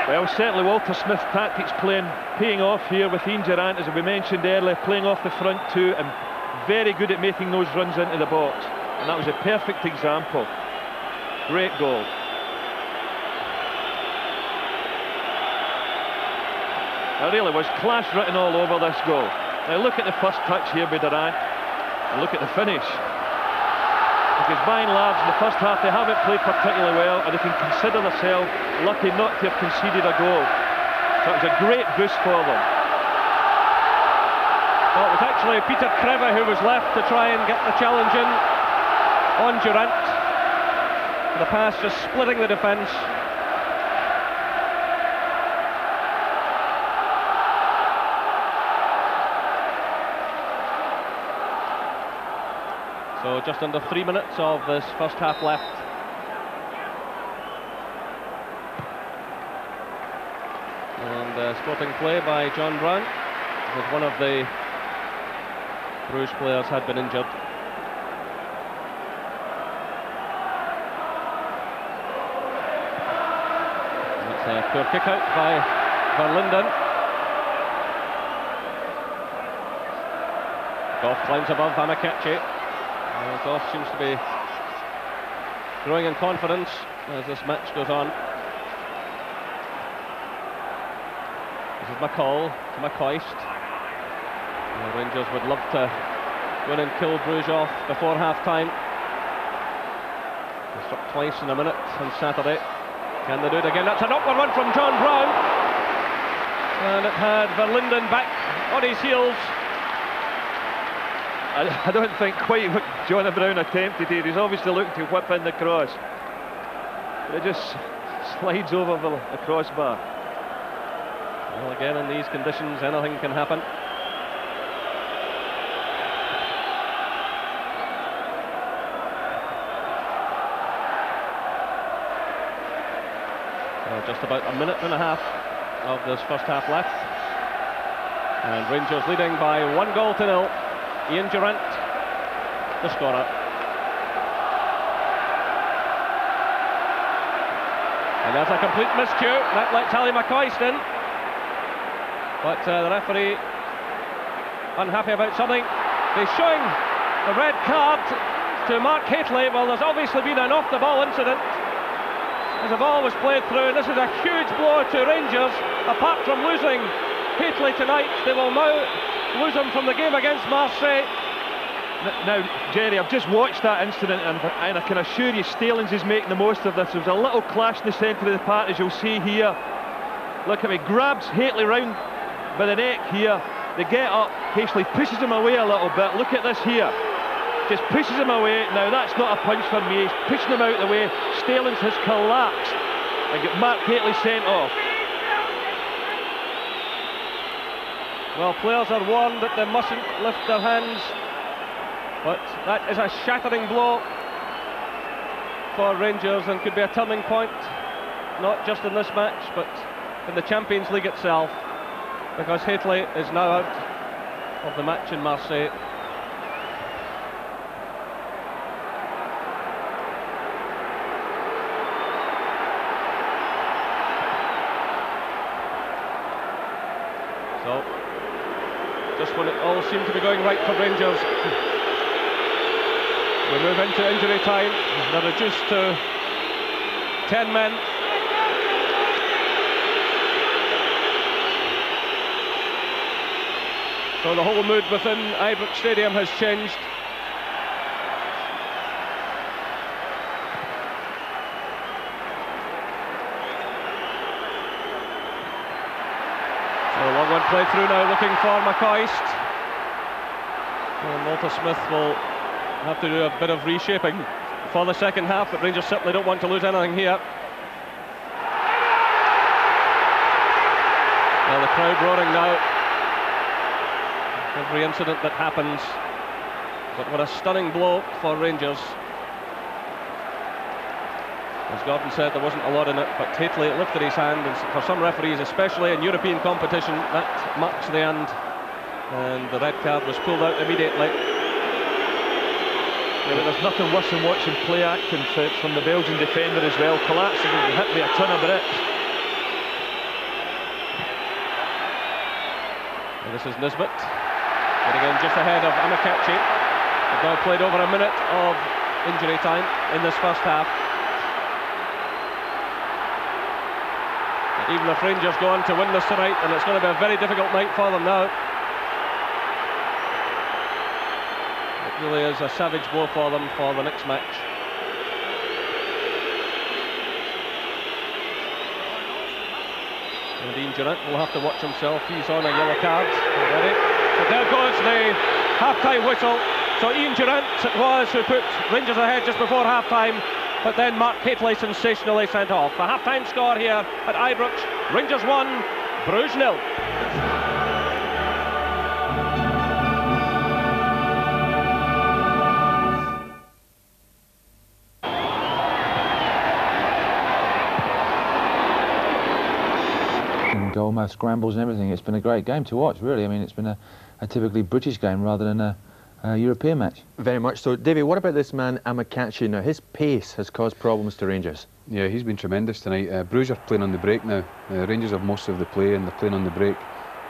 Well, certainly Walter Smith's tactics paying off here with Ian Durrant, as we mentioned earlier, playing off the front two and very good at making those runs into the box. And that was a perfect example. Great goal. It really was class written all over this goal. Now look at the first touch here by Durrant. And look at the finish. Because by and large in the first half they haven't played particularly well, and they can consider themselves lucky not to have conceded a goal. So it was a great boost for them. Well, it was actually Peter Kreve who was left to try and get the challenge in on Durant. The pass just splitting the defence. So just under 3 minutes of this first half left. And sporting play by John Brown, as one of the Bruges players had been injured. It's a poor kick out by Verlinden. Goff climbs above Amakechi. Goff seems to be growing in confidence as this match goes on. This is McCall to McCoist. The Rangers would love to go in and kill Bruges off before half-time. They struck twice in a minute on Saturday. Can they do it again? That's an upward one from John Brown. And it had Verlinden back on his heels. I don't think quite what John Brown attempted here. He's obviously looking to whip in the cross. But it just slides over the crossbar. Well, again, in these conditions, anything can happen. So just about a minute and a half of this first half left. And Rangers leading by 1-0. Ian Durant, the scorer. And that's a complete miscue. That lets Ali McCoist in. But the referee unhappy about something. He's showing the red card to Mark Hateley. Well, there's obviously been an off-the-ball incident as the ball was played through. This is a huge blow to Rangers. Apart from losing Hateley tonight, they will now lose him from the game against Marseille. Now, Jerry, I've just watched that incident and I can assure you Stalings is making the most of this. There was a little clash in the centre of the park, as you'll see here. Look at me, grabs Hateley round by the neck here. They get up, Hateley pushes him away a little bit. Look at this here. Just pushes him away. Now, that's not a punch for me. He's pushing him out of the way. Stalings has collapsed and got Mark Hateley sent off. Well, players are warned that they mustn't lift their hands, but that is a shattering blow for Rangers and could be a turning point, not just in this match, but in the Champions League itself, because Hateley is now out of the match in Marseille. So, just when it all seemed to be going right for Rangers, we move into injury time. They're reduced to 10 men. So the whole mood within Ibrox Stadium has changed. So a long one played through now, looking for McCoist. And Walter Smith will have to do a bit of reshaping for the second half, but Rangers certainly don't want to lose anything here. Well, the crowd roaring now. Every incident that happens, but what a stunning blow for Rangers. As Gordon said, there wasn't a lot in it, but Hateley lifted his hand, and for some referees, especially in European competition, that marks the end. And the red card was pulled out immediately. Yeah, but there's nothing worse than watching play acting from the Belgian defender as well, collapsing and hit with a ton of bricks. And this is Nisbet. Getting in just ahead of Amakechi. They've now played over a minute of injury time in this first half. And even if Rangers go on to win this tonight, and it's going to be a very difficult night for them now. It really is a savage blow for them for the next match. And Ian Durant will have to watch himself. He's on a yellow card already. So there goes the half-time whistle. So Ian Durant it was who put Rangers ahead just before half-time, but then Mark HATELEY sensationally sent off. The half-time score here at Ibrox, Rangers 1, Bruges 0. Goalmouth scrambles and everything. It's been a great game to watch, really. I mean, it's been a typically British game rather than a European match. Very much so. Davie, what about this man, ACHI? Now, his pace has caused problems to Rangers. Yeah, he's been tremendous tonight. Bruges are playing on the break now. Rangers have most of the play and they're playing on the break.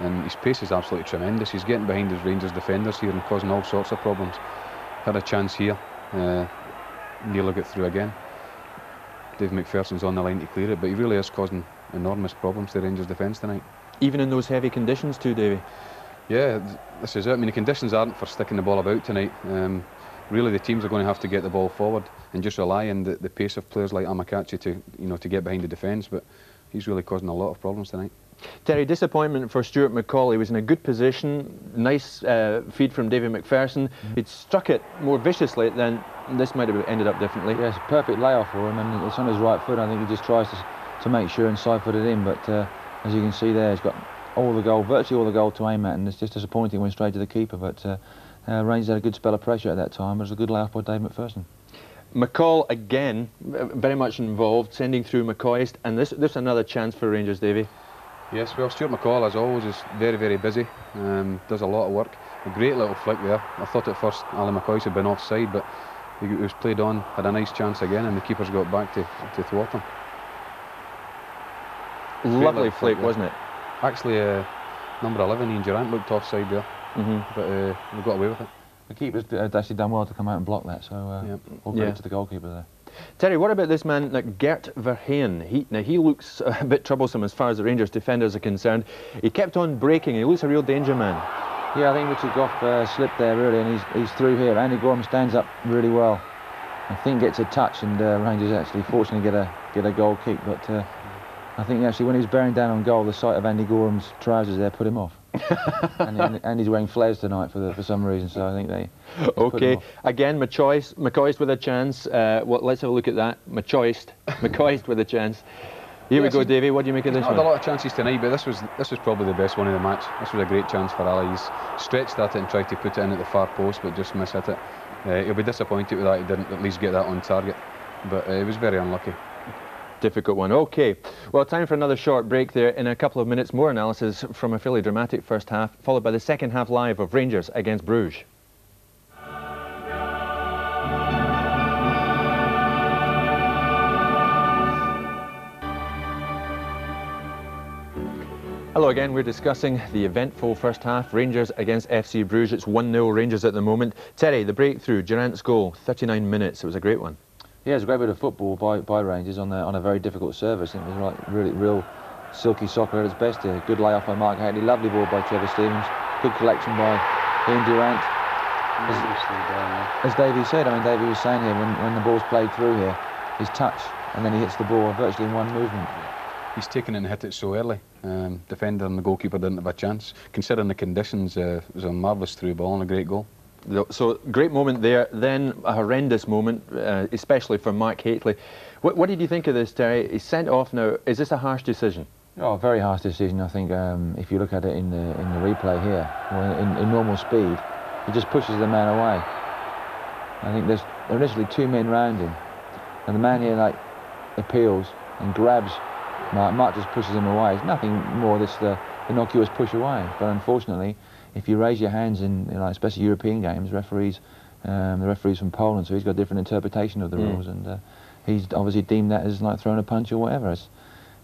And his pace is absolutely tremendous. He's getting behind his Rangers defenders here and causing all sorts of problems. Had a chance here. Nearly got through again. Dave McPherson's on the line to clear it, but he really is causing enormous problems to Rangers defence tonight. Even in those heavy conditions too, Davie? Yeah, this is it. I mean, the conditions aren't for sticking the ball about tonight. Really, the teams are going to have to get the ball forward and just rely on the pace of players like ACHI to get behind the defence. But he's really causing a lot of problems tonight. Terry, disappointment for Stuart McCauley. He was in a good position. Nice feed from David McPherson. He'd struck it more viciously, then this might have ended up differently. Yeah, it's a perfect layoff for him, and it's on his right foot. I think he just tries to make sure and side-foot it in, but as you can see there, he's got virtually all the goal to aim at, and it's just disappointing when straight to the keeper. But Rangers had a good spell of pressure at that time. It was a good layoff by Dave McPherson. McCall again, very much involved, sending through McCoist, and this is another chance for Rangers, Davie. Yes, well, Stuart McCall, as always, is very, very busy. Does a lot of work. A great little flick there. I thought at first Ali McCoist had been offside, but he was played on, had a nice chance again, and the keeper's got back to thwart him. Lovely flick, wasn't it? Actually, number 11, Ian Durant, looked offside there, but we got away with it. The keeper's actually done well to come out and block that, so all credit to the goalkeeper there. Terry, what about this man, like GERT VERHEYEN? He looks a bit troublesome as far as the Rangers defenders are concerned. He kept on breaking. He looks a real danger man. Yeah, I think Richard Goff slipped there really, and he's through here. Andy Gorham stands up really well. I think gets a touch, and Rangers actually fortunately get a goal kick. But I think actually when he was bearing down on goal, the sight of Andy Gorham's trousers there put him off. and he's wearing flares tonight for some reason, so I think they okay, again McCoist with a chance. Let's have a look at that. McCoist with a chance. Here we go, Davie. What do you make of this one? Had a lot of chances tonight, but this was probably the best one of the match. This was a great chance for Ali. He's stretched at it and tried to put it in at the far post, but just mishit it. He'll be disappointed with that. He didn't at least get that on target, but he was very unlucky. Difficult one. Okay, well, time for another short break there. In a couple of minutes, more analysis from a fairly dramatic first half, followed by the second half live of Rangers against Bruges. Hello again, we're discussing the eventful first half, Rangers against FC Bruges. It's 1-0 Rangers at the moment. Terry, the breakthrough, Durant's goal, 39 minutes, it was a great one. Yeah, it was a great bit of football by Rangers on a very difficult service. It was like real silky soccer at its best here. Good layoff by Mark HATELEY, lovely ball by Trevor Stevens, good collection by Ian Durant. As Davie said, I mean, Davie was saying here, when the ball's played through here, his touch, and then he hits the ball virtually in one movement. He's taken it and hit it so early. Defender and the goalkeeper didn't have a chance. Considering the conditions, it was a marvellous through ball and a great goal. So, great moment there, then a horrendous moment, especially for Mark HATELEY. What did you think of this, Terry? He's sent off now. Is this a harsh decision? Oh, a very harsh decision, I think. If you look at it in the replay here, well, in normal speed, he just pushes the man away. I think there are initially two men round him, and the man here like appeals and grabs Mark. Mark just pushes him away. It's nothing more than the innocuous push away. But unfortunately, if you raise your hands in like, especially European games, the referees from Poland, so he's got a different interpretation of the rules, and he's obviously deemed that as like throwing a punch or whatever.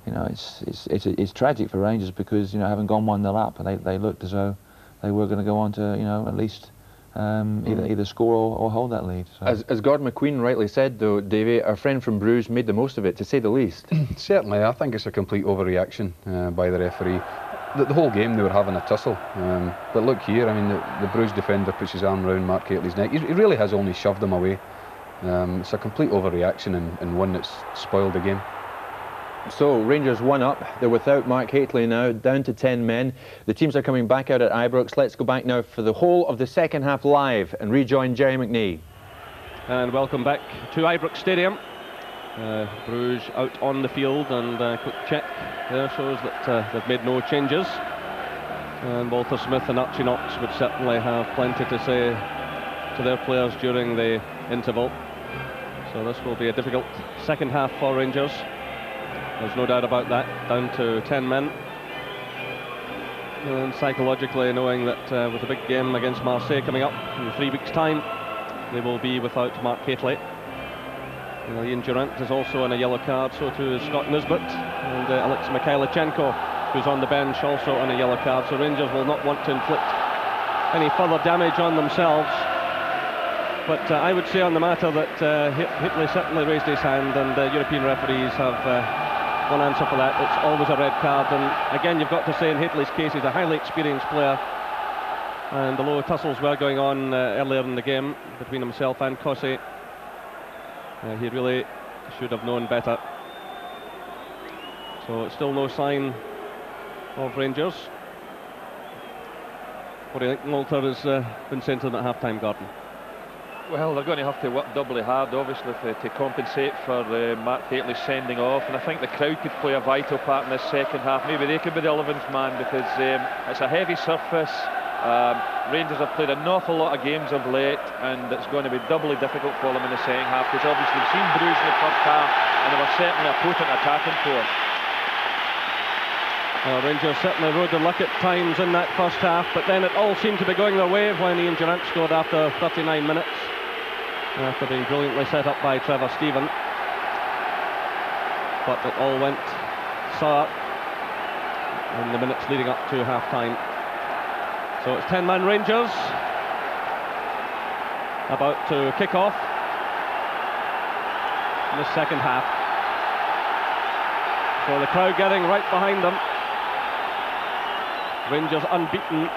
It's tragic for Rangers because having gone 1-0 up, they looked as though they were going to go on to at least either score or hold that lead. So. As Gordon McQueen rightly said, though, Davie, our friend from Bruges made the most of it, to say the least. Certainly, I think it's a complete overreaction by the referee. The whole game they were having a tussle, but look here, I mean, the Bruges defender puts his arm round Mark HATELEY's neck. He really has only shoved him away. It's a complete overreaction and one that's spoiled the game. So Rangers 1 up. They're without Mark Hateley now, down to 10 men. The teams are coming back out at Ibrox. Let's go back now for the whole of the second half live and rejoin Jerry McNee. And welcome back to Ibrox Stadium. Bruges out on the field, and quick check there shows that they've made no changes. And Walter Smith and Archie Knox would certainly have plenty to say to their players during the interval. So this will be a difficult second half for Rangers. There's no doubt about that, down to 10 men. And psychologically knowing that with a big game against Marseille coming up in 3 weeks' time, they will be without Mark Hateley. Ian Durant is also on a yellow card, so too is Scott Nisbet, and Alex Mikhailichenko, who's on the bench, also on a yellow card. So Rangers will not want to inflict any further damage on themselves. But I would say on the matter that Hateley certainly raised his hand, and European referees have one answer for that. It's always a red card, and again you've got to say in Hateley's case he's a highly experienced player, and although tussles were going on earlier in the game between himself and Cossey, he really should have known better. So it's still no sign of Rangers. What do you think Walter has been saying to them at half-time, Gordon? Well, they're going to have to work doubly hard, obviously, to compensate for Mark Hateley sending off, and I think the crowd could play a vital part in this second half. Maybe they could be the 11th man, because it's a heavy surface. Rangers have played an awful lot of games of late, and it's going to be doubly difficult for them in the second half, because obviously we've seen Bruges in the first half, and they were certainly a potent attacking force. Rangers certainly rode their luck at times in that first half, but then it all seemed to be going their way when Ian Durant scored after 39 minutes, after being brilliantly set up by Trevor Steven. But it all went sour in the minutes leading up to half-time. So it's 10-man Rangers about to kick off in the second half. So the crowd getting right behind them. Rangers unbeaten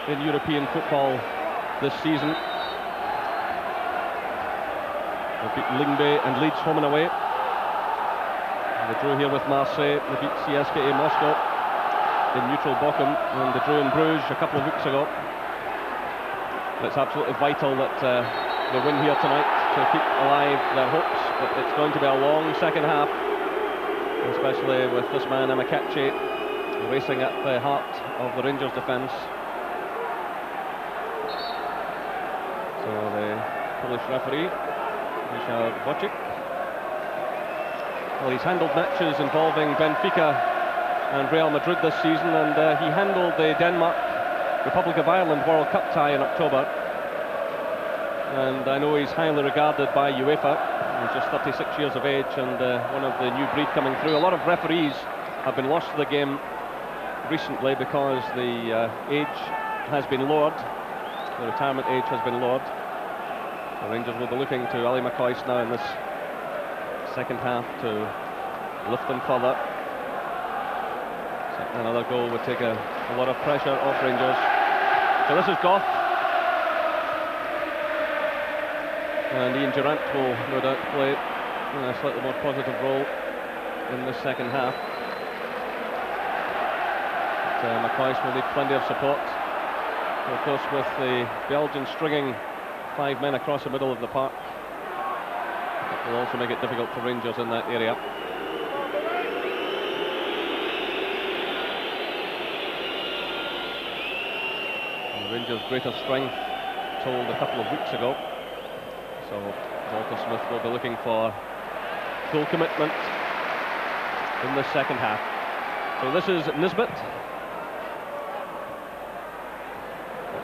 in European football this season. They beat Lyngby and Leeds home and away. They drew here with Marseille. They beat CSKA Moscow in neutral Bochum, and they drew in Bruges a couple of weeks ago. It's absolutely vital that they win here tonight to keep alive their hopes, but it's going to be a long second half, especially with this man ACHI racing at the heart of the Rangers defence. So the Polish referee, Richard Wojcik, well, he's handled matches involving Benfica and Real Madrid this season, and he handled the Denmark-Republic of Ireland World Cup tie in October. And I know he's highly regarded by UEFA. He's just 36 years of age, and one of the new breed coming through. A lot of referees have been lost to the game recently because the age has been lowered. The retirement age has been lowered. The Rangers will be looking to Ali McCoist now in this second half to lift them further. So another goal would take a lot of pressure off Rangers. So this is Goff. And Ian Durant will no doubt play a slightly more positive role in this second half. But McCoist will need plenty of support. So of course, with the Belgians stringing 5 men across the middle of the park, it will also make it difficult for Rangers in that area. And Rangers' greater strength told a couple of weeks ago. So Walter Smith will be looking for full commitment in the second half. So this is Nisbet.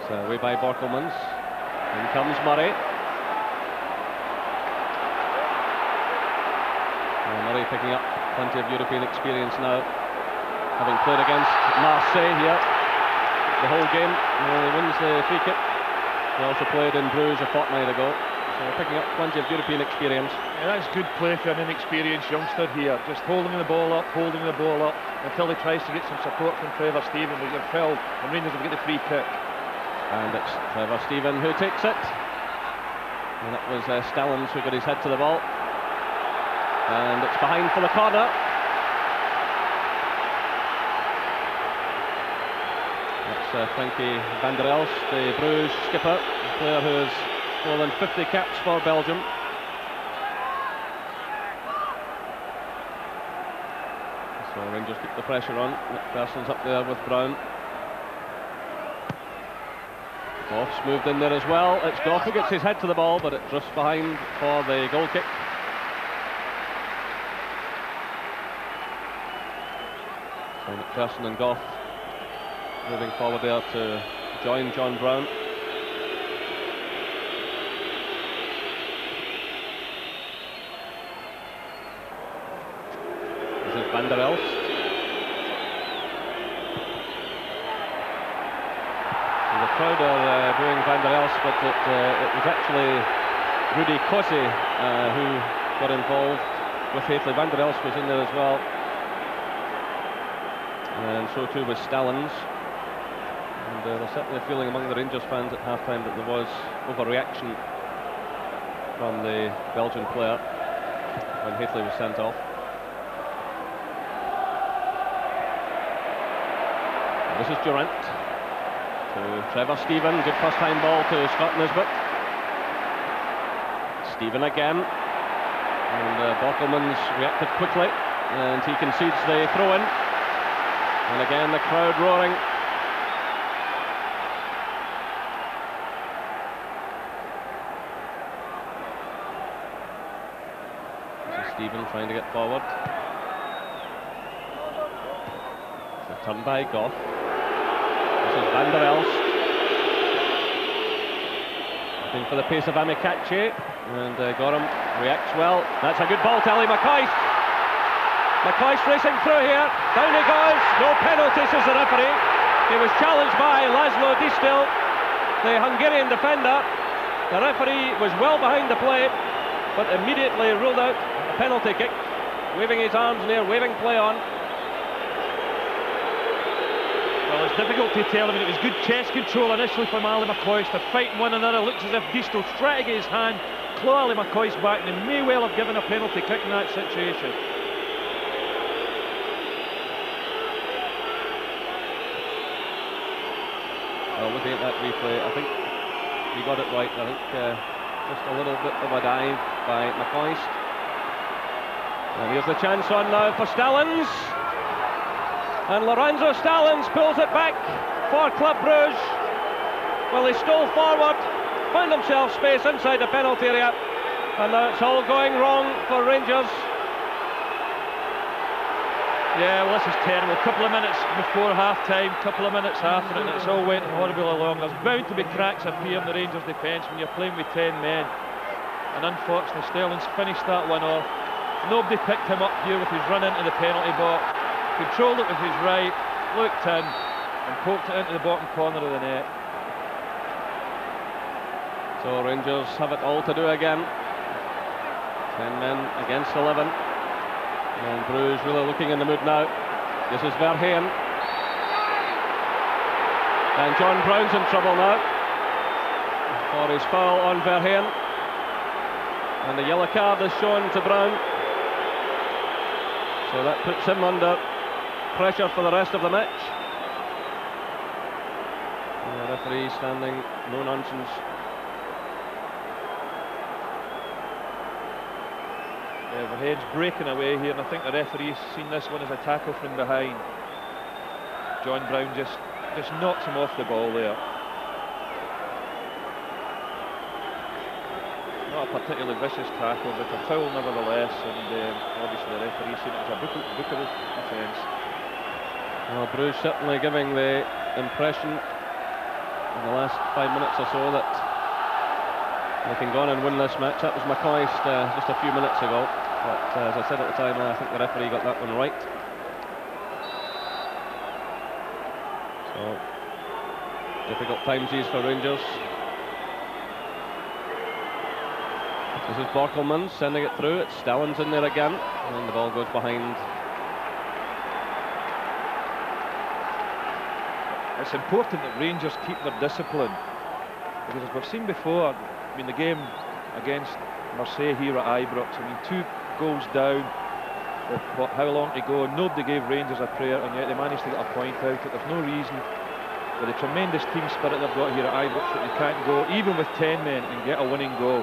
It's away by Borkelmans. In comes Murray. Murray picking up plenty of European experience now, having played against Marseille here the whole game. He only wins the free kick. He also played in Bruges a fortnight ago. So picking up plenty of European experience. Yeah, that's good play for an inexperienced youngster here. Just holding the ball up until he tries to get some support from Trevor Steven. But you're filled, and Rangers will get the free kick. And it's Trevor Steven who takes it. And that was Stallings who got his head to the ball. And it's behind for the corner. Frankie van der Elst, the Bruges skipper, a player who has more than 50 caps for Belgium. So Rangers keep the pressure on. McPherson's up there with Brown. Goff's moved in there as well. It's Goff who gets his head to the ball, but it drifts behind for the goal kick. So McPherson and Goff moving forward there to join John Brown. This is Van der Elst. The crowd are booing Van der Elst, but it was actually Rudy Kossi who got involved with HATELEY. Van der Elst was in there as well, and so too was Stallings. And there's certainly a feeling among the Rangers fans at half-time that there was overreaction from the Belgian player when HATELEY was sent off. And this is Durant to Trevor Stephen. Good first-time ball to Scott Nisbet. Stephen again, and Bockelman's reacted quickly, and he concedes the throw-in. And again the crowd roaring. This is Stephen trying to get forward. It's a turn by Goff. This is Van der Elst. Looking for the pace of ACHI, and Gorham reacts well. That's a good ball to Ali McCoist. McCoist racing through here. Down he goes. No penalty, says the referee. He was challenged by Laszlo Distil, the Hungarian defender. The referee was well behind the play, but immediately ruled out a penalty kick. Waving his arms in the air, waving play on. Well, it's difficult to tell. I mean, it was good chest control initially from Ali McCoist. They're fighting one another. Looks as if Distil's trying to get his hand, claw Ali McCoist back, and he may well have given a penalty kick in that situation. Well, looking at that replay, I think he got it right. I think just a little bit of a dive by McCoist. And here's the chance on now for Stallings. And Lorenzo Stallings pulls it back for Club Brugge. Well, he stole forward, found himself space inside the penalty area, and now it's all going wrong for Rangers. Yeah, well, this is terrible. A couple of minutes before half-time, couple of minutes after it, and it's all went horribly along. There's bound to be cracks appear in the Rangers defence when you're playing with 10 men. And unfortunately, Stallings finished that one off. Nobody picked him up here with his run into the penalty box. Controlled it with his right, looked in, and poked it into the bottom corner of the net. So Rangers have it all to do again. 10 men against 11. And Bruges really looking in the mood now. This is Verheyen. And John Brown's in trouble now for his foul on Verheyen. And the yellow card is shown to Brown. So that puts him under pressure for the rest of the match. And the referee standing, no nonsense. Yeah, Verheyen's breaking away here, and I think the referee's seen this one as a tackle from behind. John Brown just knocks him off the ball there. Not a particularly vicious tackle, but a foul nevertheless, and obviously the referee seen it as a bookable offence. Well, Bruges certainly giving the impression in the last 5 minutes or so that they can go on and win this match. That was McCoist just a few minutes ago, but as I said at the time, I think the referee got that one right. So difficult times these for Rangers. This is Borkelman sending it through. It's Stallings in there again, and the ball goes behind. It's important that Rangers keep their discipline, because as we've seen before, I mean, the game against Marseille here at Ibrox, I mean, 2 goals down with how long to go, nobody gave Rangers a prayer, and yet they managed to get a point out. There's no reason with the tremendous team spirit they've got here at Ibrox, that you can't go, even with 10 men, and get a winning goal.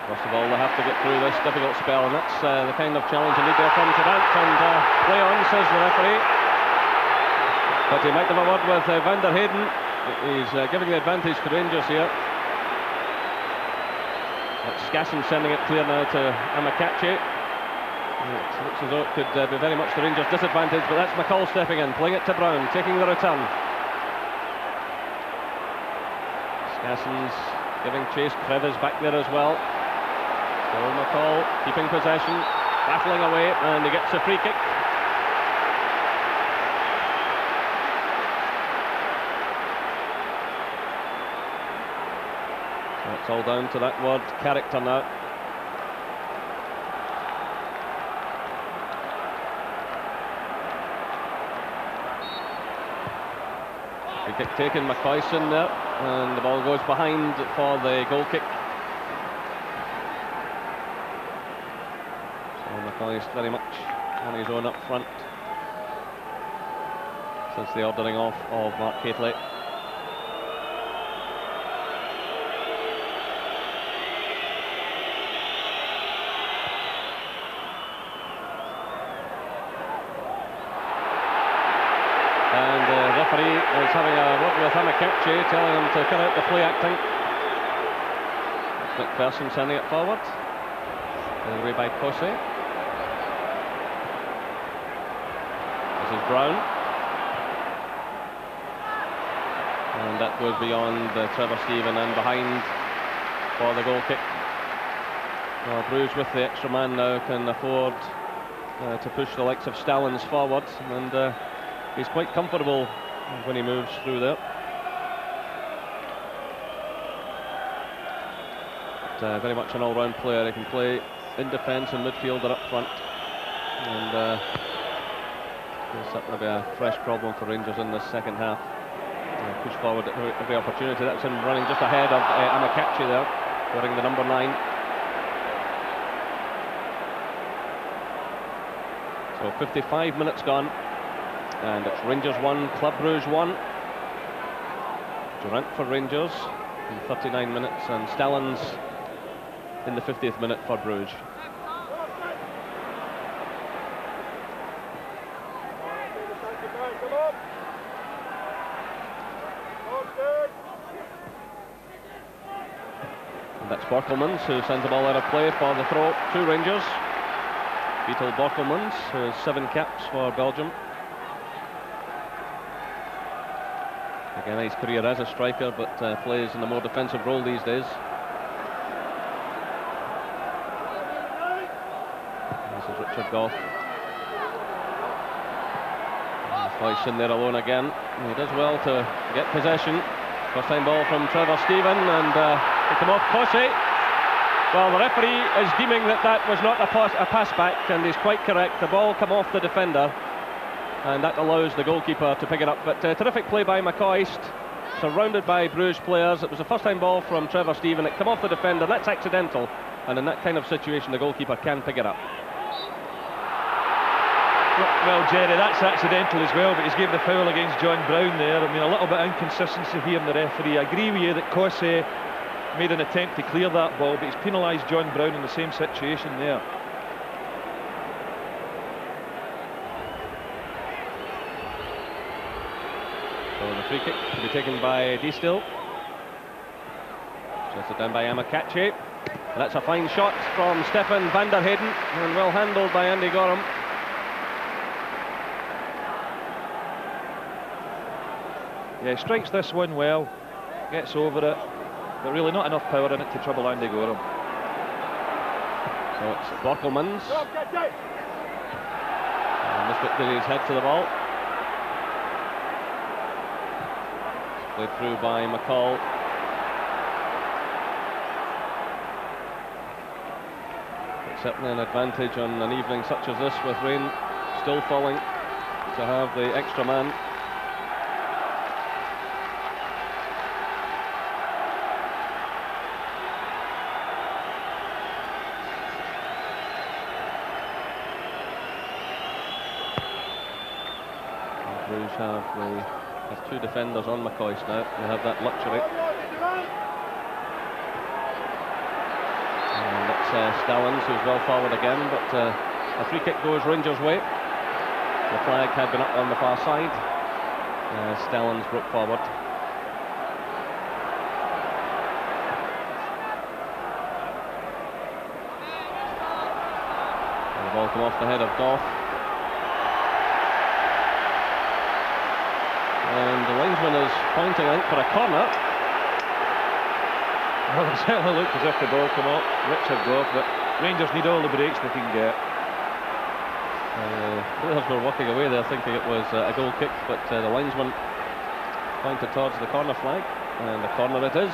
First of all, they have to get through this difficult spell, and that's the kind of challenge you need there from Durant. And play on, says the referee. But he might have a word with Van der Heyden. He's giving the advantage to Rangers here. That's Skasson sending it clear now to AMOK. It looks as though it could be very much the Rangers' disadvantage, but that's McCall stepping in, playing it to Brown, taking the return. Skasson's giving chase. Trevor's back there as well. So McCall keeping possession, battling away, and he gets a free kick. So it's all down to that word character now. Free kick taken, McCoyson there, and the ball goes behind for the goal kick. He's very much on his own up front since the ordering off of Mark HATELEY. And the referee is having a word with AMOK, telling him to cut out the play acting. That's McPherson sending it forward. Taken away by Kose. This is Brown. And that goes beyond Trevor Steven and behind for the goal kick. Well, Bruges with the extra man now can afford to push the likes of Stallings forward, and he's quite comfortable when he moves through there. But, very much an all-round player. He can play in defence and midfield or up front, and it's certainly be a fresh problem for Rangers in this second half. Push forward at every opportunity. That's him running just ahead of AMOK there, wearing the number 9. So 55 minutes gone, and it's Rangers 1, Club Brugge 1. Durant for Rangers in 39 minutes, and Stallings in the 50th minute for Brugge. And that's Borkelmans who sends the ball out of play for the throw to Rangers. Beetle Borkelmans, who has 7 caps for Belgium. Again, his career as a striker, but plays in a more defensive role these days. This is Richard Goff. Hoyce in there alone again. And he does well to get possession. First time ball from Trevor Steven, and he come off Kose. Well, the referee is deeming that that was not a pass back, and he's quite correct. The ball come off the defender, and that allows the goalkeeper to pick it up. But terrific play by McCoist, surrounded by Bruges players. It was a first time ball from Trevor Steven. It come off the defender. That's accidental, and in that kind of situation the goalkeeper can pick it up. Well, Jerry, that's accidental as well, but he's given the foul against John Brown there. I mean, a little bit of inconsistency here in the referee. I agree with you that Kose made an attempt to clear that ball, but he's penalised John Brown in the same situation there. So the free kick to be taken by Distill. Shot it down by AMOK. That's a fine shot from Stefan van der Heyden, and well handled by Andy Gorham. Yeah, he strikes this one well, gets over it, but really not enough power in it to trouble Andy Gorham. So it's Borkelmans. And Misfit did his head to the ball. Played through by McCall. It's certainly an advantage on an evening such as this, with rain still falling, to have the extra man. Brugge have two defenders on McCoist now. They have that luxury. And it's Stallings who's well forward again, but a free kick goes Rangers' way. The flag had been up on the far side. Stallings broke forward. And the ball come off the head of Goff. And the linesman is pointing, I think, for a corner. Well, it certainly looked as if the ball came up. Richard Goff, but Rangers need all the breaks they can get. Players were walking away there thinking it was a goal kick, but the linesman pointed towards the corner flag, and the corner it is.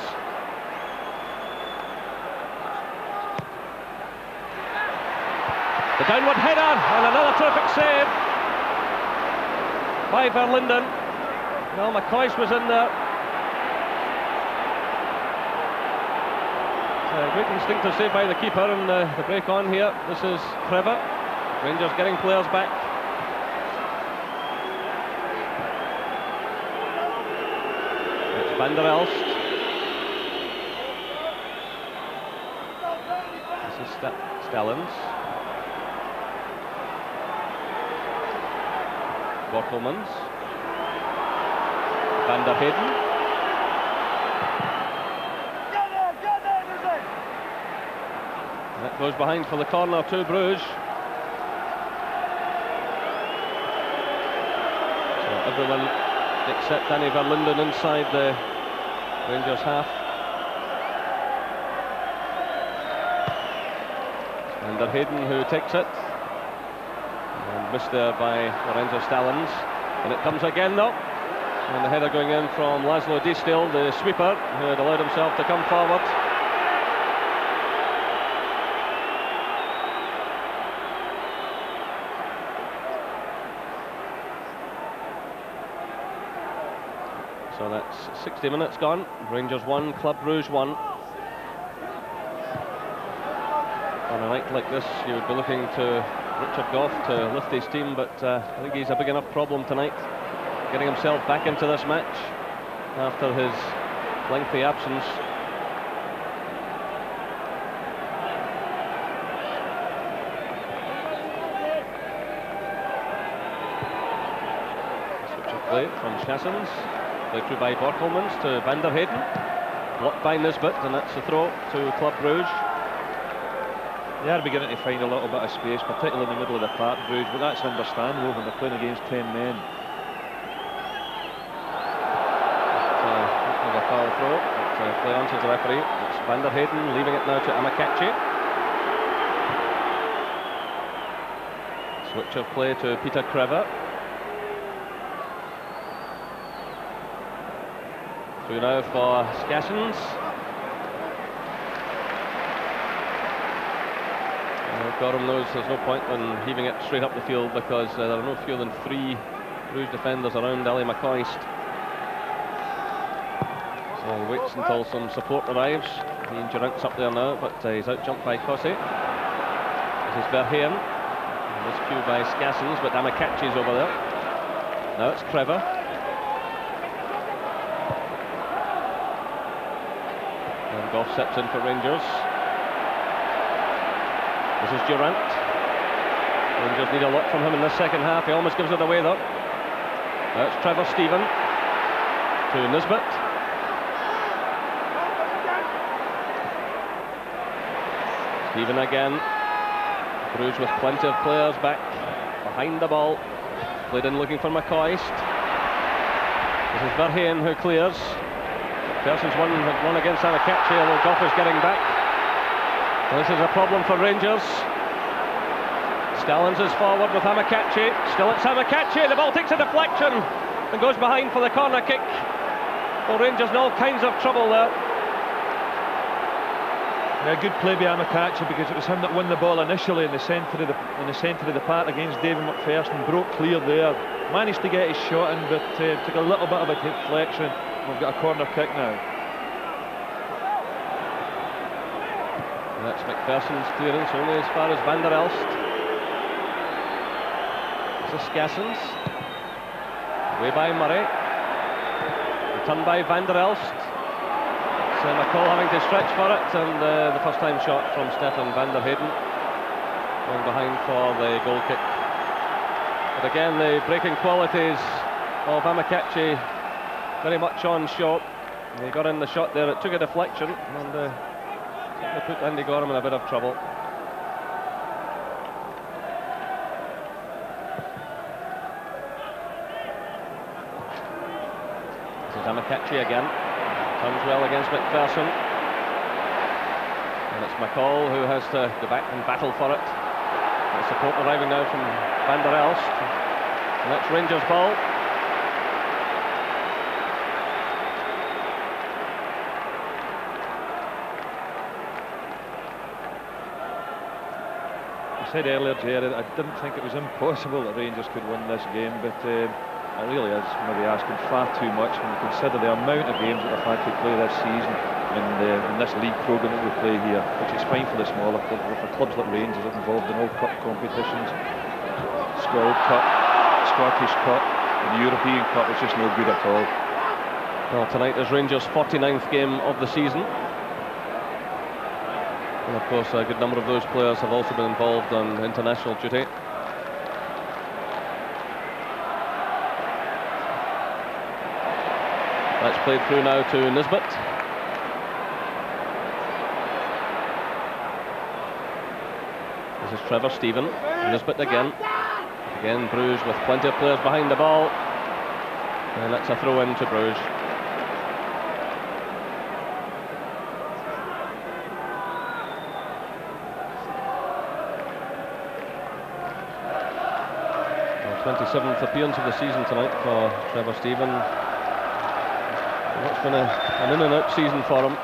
The downward header, and another terrific save by Verlinden. Well, McCoist was in there. Great instinctive save by the keeper, and the break on here. This is Trevor. Rangers getting players back. It's Van der Elst. This is Stallings. Borkelmans. Van der Heyden. That goes behind for the corner to Brugge. So everyone except Danny Verlinden inside the Rangers half. Van der Heyden who takes it. And missed there by Lorenzo Stallings. And it comes again though. And the header going in from Laszlo Distil, the sweeper, who had allowed himself to come forward. So that's 60 minutes gone. Rangers 1, Club Brugge 1. On a night like this, you would be looking to Richard Goff to lift his team, but I think he's a big enough problem tonight, getting himself back into this match after his lengthy absence. Switch of play from Chassens. Played through by Borkelmans to Van der Heyden. Blocked by Nisbet, and that's a throw to Club Brugge. They are beginning to find a little bit of space, particularly in the middle of the park, Brugge, but that's understandable when they're playing against 10 men. A foul throw, but play on to the referee. It's Van der Heyden leaving it now to ACHI. Switch of play to Peter Krever. Through now for Skassens. Gorham knows there's no point in heaving it straight up the field because there are no fewer than 3 Bruges defenders around Ali McCoist. So he waits until some support arrives. Ian Durant's up there now, but he's out-jumped by Cossey. This is Verheyen. This cue by Skassens, but ACHI's over there. Now it's Krever. And Goff steps in for Rangers. This is Durant. Rangers need a lot from him in this second half. He almost gives it away though. That's Trevor Stephen to Nisbet. Stephen again. Brugge with plenty of players back behind the ball. Played in looking for McCoist. This is Verheyen who clears. Persons won against ACHI, although Goff is getting back. This is a problem for Rangers. Stallings is forward with ACHI. Still it's ACHI. The ball takes a deflection and goes behind for the corner kick. Well, Rangers in all kinds of trouble there. Yeah, good play by ACHI because it was him that won the ball initially in the centre of the park against David McPherson. Broke clear there. Managed to get his shot in, but took a little bit of a deflection. We've got a corner kick now. That's McPherson's clearance only as far as Van der Elst. This is Skassens. Away by Murray. Returned by Van der Elst. So McCall having to stretch for it, and the first time shot from Stefan van der Heyden. Going behind for the goal kick. But again, the breaking qualities of ACHI very much on show. He got in the shot there, it took a deflection, and certainly put Andy Gorham in a bit of trouble. This is ACHI again. Turns well against McPherson. And it's McCall who has to go back and battle for it. The support arriving now from Van der Elst. And that's Rangers' ball. I said earlier, Jerry, I didn't think it was impossible that Rangers could win this game, but it really is maybe asking far too much when you consider the amount of games that they've had to play this season in this league programme that we play here, which is fine for the smaller clubs, but for clubs like Rangers that are involved in all cup competitions, Scottish Cup, Scottish Cup, and the European Cup, it's just no good at all. Well, tonight is Rangers' 49th game of the season. And of course, a good number of those players have also been involved on international duty. That's played through now to Nisbet. This is Trevor Stephen. Nisbet again. Again, Bruges with plenty of players behind the ball. And that's a throw in to Bruges. Well, 27th appearance of the season tonight for Trevor Stephen. It's been an in and out season for him.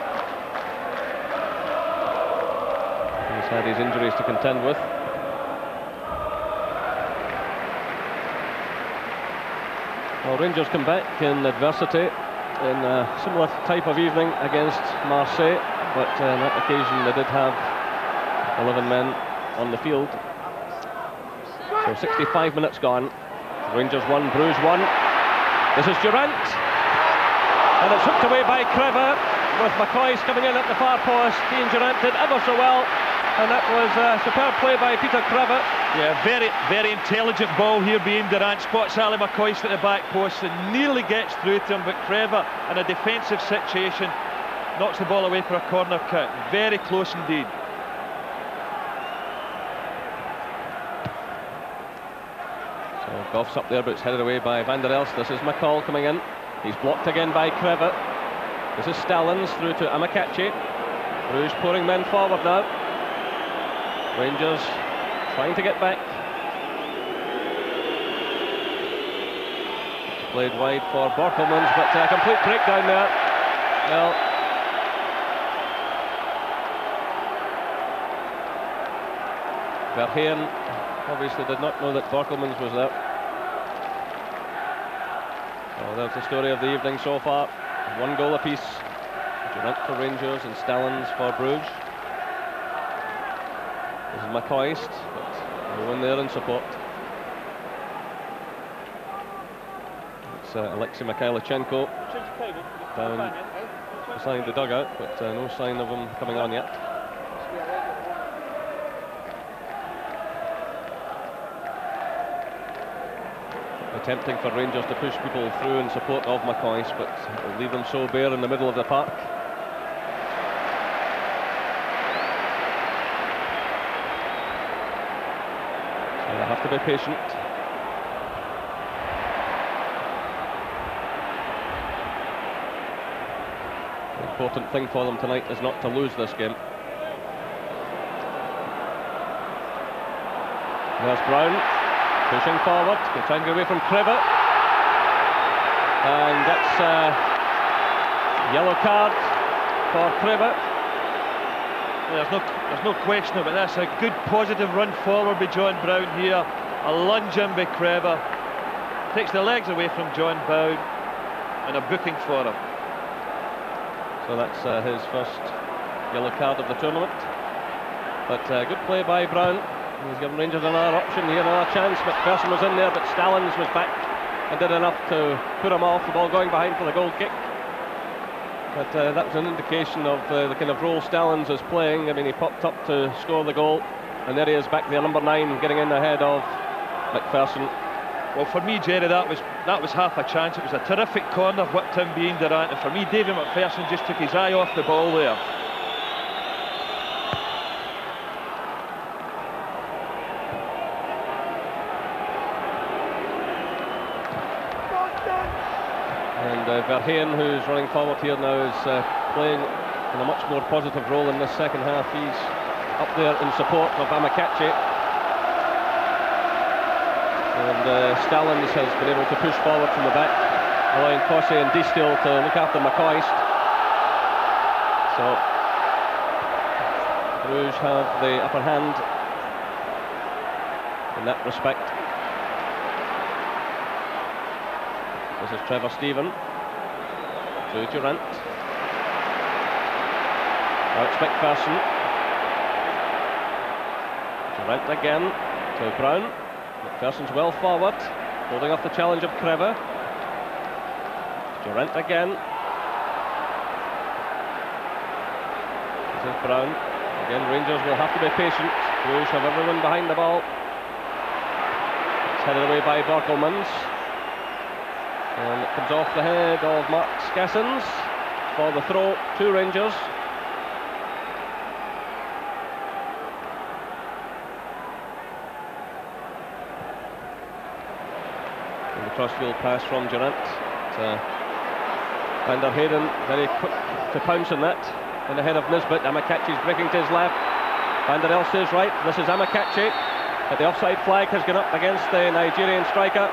He's had his injuries to contend with. Well, Rangers come back in adversity in a similar type of evening against Marseille, but on that occasion they did have 11 men on the field. So 65 minutes gone. Rangers 1, Bruges 1. This is Durant. And it's hooked away by Crever, with McCoy's coming in at the far post. He and Durant did ever so well, and that was a superb play by Peter Crever. Yeah, very, very intelligent ball here being Durant. Spots Ali McCoist at the back post and nearly gets through to him, but Crever, in a defensive situation, knocks the ball away for a corner kick. Very close indeed. So Goff's up there, but it's headed away by Van der Elst. This is McCall coming in. He's blocked again by Crever. This is Stallings through to ACHI. Bruges pouring men forward now. Rangers trying to get back. It's played wide for Borkelmans, but a complete breakdown there. Well, Verheyen obviously did not know that Borkelmans was there. Well, that's the story of the evening so far. 1 goal apiece. Durant for Rangers and Stallings for Bruges. This is McCoist, but no one there in support. It's Alexei Mikhailichenko down beside the dugout, but no sign of him coming on yet. Attempting for Rangers to push people through in support of McCoist, but it'll leave them so bare in the middle of the park. So they have to be patient. The important thing for them tonight is not to lose this game. There's Brown. Pushing forward, trying to get away from Crever. And that's a yellow card for Crever. There's no question about this. A good positive run forward by John Brown here. A lunge in by Crever. Takes the legs away from John Brown. And a booking for him. So that's his first yellow card of the tournament. But good play by Brown. He's given Rangers another option here, another chance. McPherson was in there, but Stallings was back and did enough to put him off. The ball going behind for the goal kick. But that was an indication of the kind of role Stallings is playing. I mean, he popped up to score the goal, and there he is back there, number 9, getting in ahead of McPherson. Well, for me, Jerry, that was half a chance. It was a terrific corner, whipped in behind Durant, and for me, Davie McPherson just took his eye off the ball there. And Verheyen, who's running forward here now, is playing in a much more positive role in this second half. He's up there in support of ACHI. And Stallings has been able to push forward from the back, allowing Cossey and Diestel to look after McCoist. So Bruges have the upper hand in that respect. This is Trevor Stephen to Durant. Now it's McPherson. Durant again to Brown. McPherson's well forward, holding off the challenge of Crever. Durant again. This is Brown. Again, Rangers will have to be patient. Bruges have everyone behind the ball. It's headed away by Borkelmans. And it comes off the head of Mark Skassens for the throw to Rangers. And the crossfield pass from Durant to Van der Heyden, very quick to pounce on that. In ahead of Nisbet, ACHI's breaking to his left. Van der Elst is right, this is ACHI. But the offside flag has gone up against the Nigerian striker.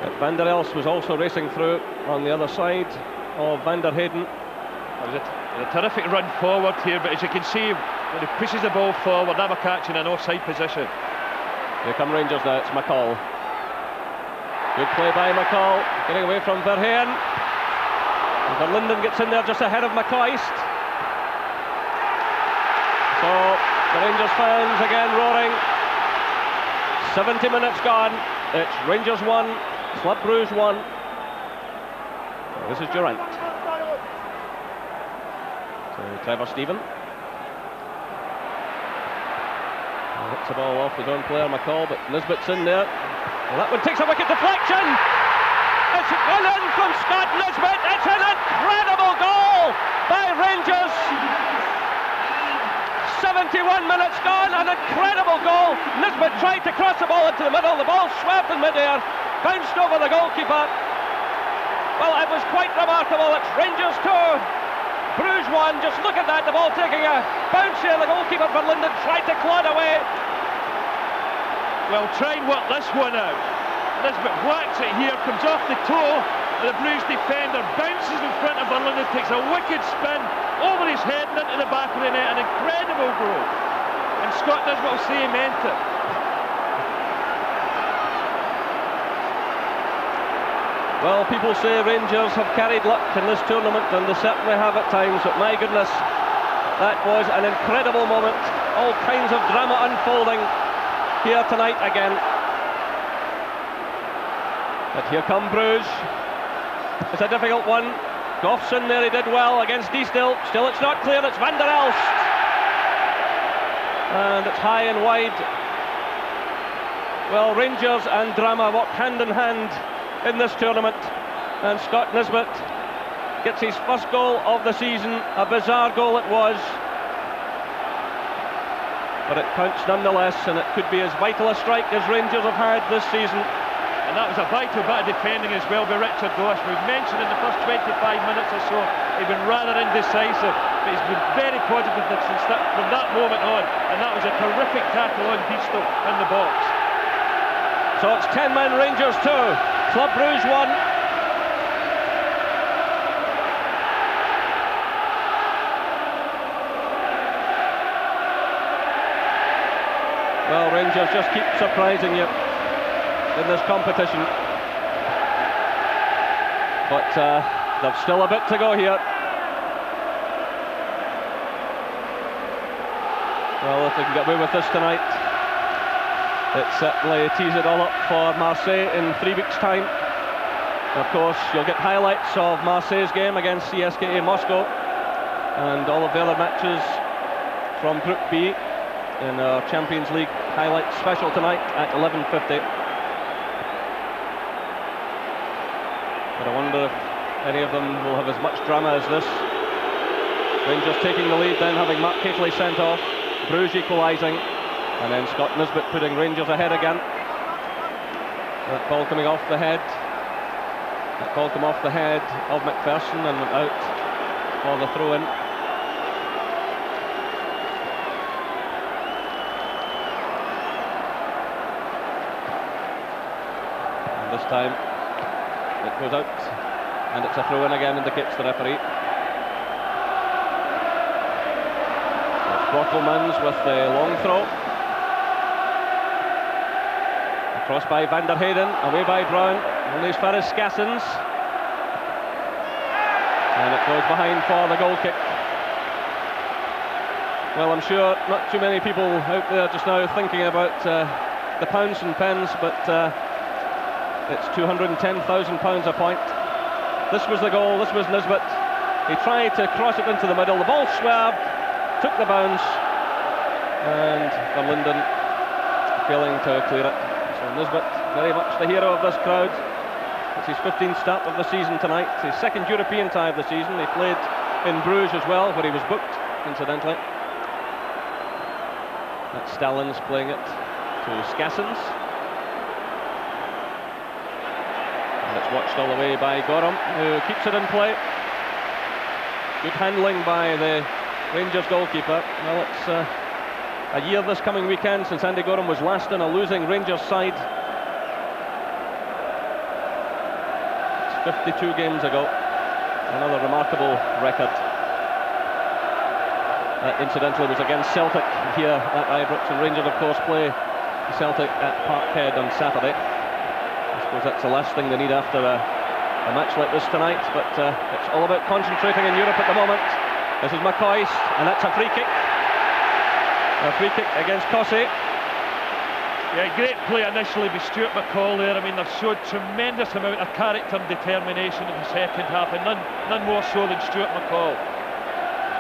But Van der Elst was also racing through on the other side of Van der Heyden. It was a terrific run forward here, but as you can see, when he pushes the ball forward, ACHI in an offside position. Here come Rangers now, it's McCall. Good play by McCall, getting away from Verheyen. And Verlinden gets in there just ahead of McCoist. So the Rangers fans again roaring. 70 minutes gone, it's Rangers 1, Club Brugge 1. This is Durant. So Trevor Stephen. Hits the ball off his own player, McCall, but Nisbet's in there. Well, that one takes a wicket deflection. It's gone in from Scott Nisbet. It's an incredible goal by Rangers. 71 minutes gone, an incredible goal. Nisbet tried to cross the ball into the middle. The ball swept in mid-air, bounced over the goalkeeper. Well, it was quite remarkable. It's Rangers 2, Bruges 1. Just look at that, the ball taking a bounce here. The goalkeeper for Linden tried to claw it away. Well, try and work this one out. Nisbet whacks it here, comes off the toe, and the Bruges defender bounces in front of Verlinden, takes a wicked spin over his head and into the back of the net. An incredible goal. And Scott Nisbet will say he meant it. Well, people say Rangers have carried luck in this tournament, and they certainly have at times, but my goodness, that was an incredible moment. All kinds of drama unfolding here tonight again. But here come Bruges. It's a difficult one. Goff's in there, he did well against Diestel. Still it's not clear, it's Van der Elst. And it's high and wide. Well, Rangers and drama walk hand in hand in this tournament. And Scott Nisbet gets his first goal of the season. A bizarre goal it was. But it counts nonetheless, and it could be as vital a strike as Rangers have had this season. And that was a vital bit of defending as well by Richard Goss. We've mentioned in the first 25 minutes or so, he'd been rather indecisive, but he's been very positive from that moment on. And that was a terrific tackle on Diestel in the box. So it's 10-man Rangers 2, Club Brugge 1. Well, Rangers just keep surprising you in this competition. But there's still a bit to go here. Well, if they can get away with this tonight, It certainly tees it all up for Marseille in 3 weeks' time. Of course, you'll get highlights of Marseille's game against CSKA Moscow and all of the other matches from Group B in our Champions League highlights special tonight at 11:50. But I wonder if any of them will have as much drama as this. Rangers taking the lead, then having Mark HATELEY sent off, Bruges equalising, and then Scott Nisbet putting Rangers ahead again. That ball coming off the head. That ball come off the head of McPherson and went out for the throw-in. And this time it goes out, and it's a throw-in again, indicates the referee. It's Borkelmans with the long throw. Across by Van der Heyden, away by Brown, only as far as Skassens. And it goes behind for the goal kick. Well, I'm sure not too many people out there just now thinking about the pounds and pence, but it's £210,000 a point. This was the goal, this was Nisbet. He tried to cross it into the middle, the ball swerved, took the bounce, and Verlinden failing to clear it. So Nisbet, very much the hero of this crowd. It's his 15th start of the season tonight, his second European tie of the season. He played in Bruges as well, where he was booked, incidentally. That's Stallings playing it to Skassens. And it's watched all the way by Gorham, who keeps it in play. Good handling by the Rangers goalkeeper. Well, it's a year this coming weekend since Andy Gorham was last in a losing Rangers side. It's 52 games ago. Another remarkable record. That incidentally was against Celtic here at Ibrox, and Rangers of course play Celtic at Parkhead on Saturday. I suppose that's the last thing they need after a match like this tonight, but it's all about concentrating in Europe at the moment. This is McCoist, and that's a free kick. A free kick against Cossey. Yeah, great play initially with Stuart McCall there. I mean, they've showed tremendous amount of character and determination in the second half, and none more so than Stuart McCall.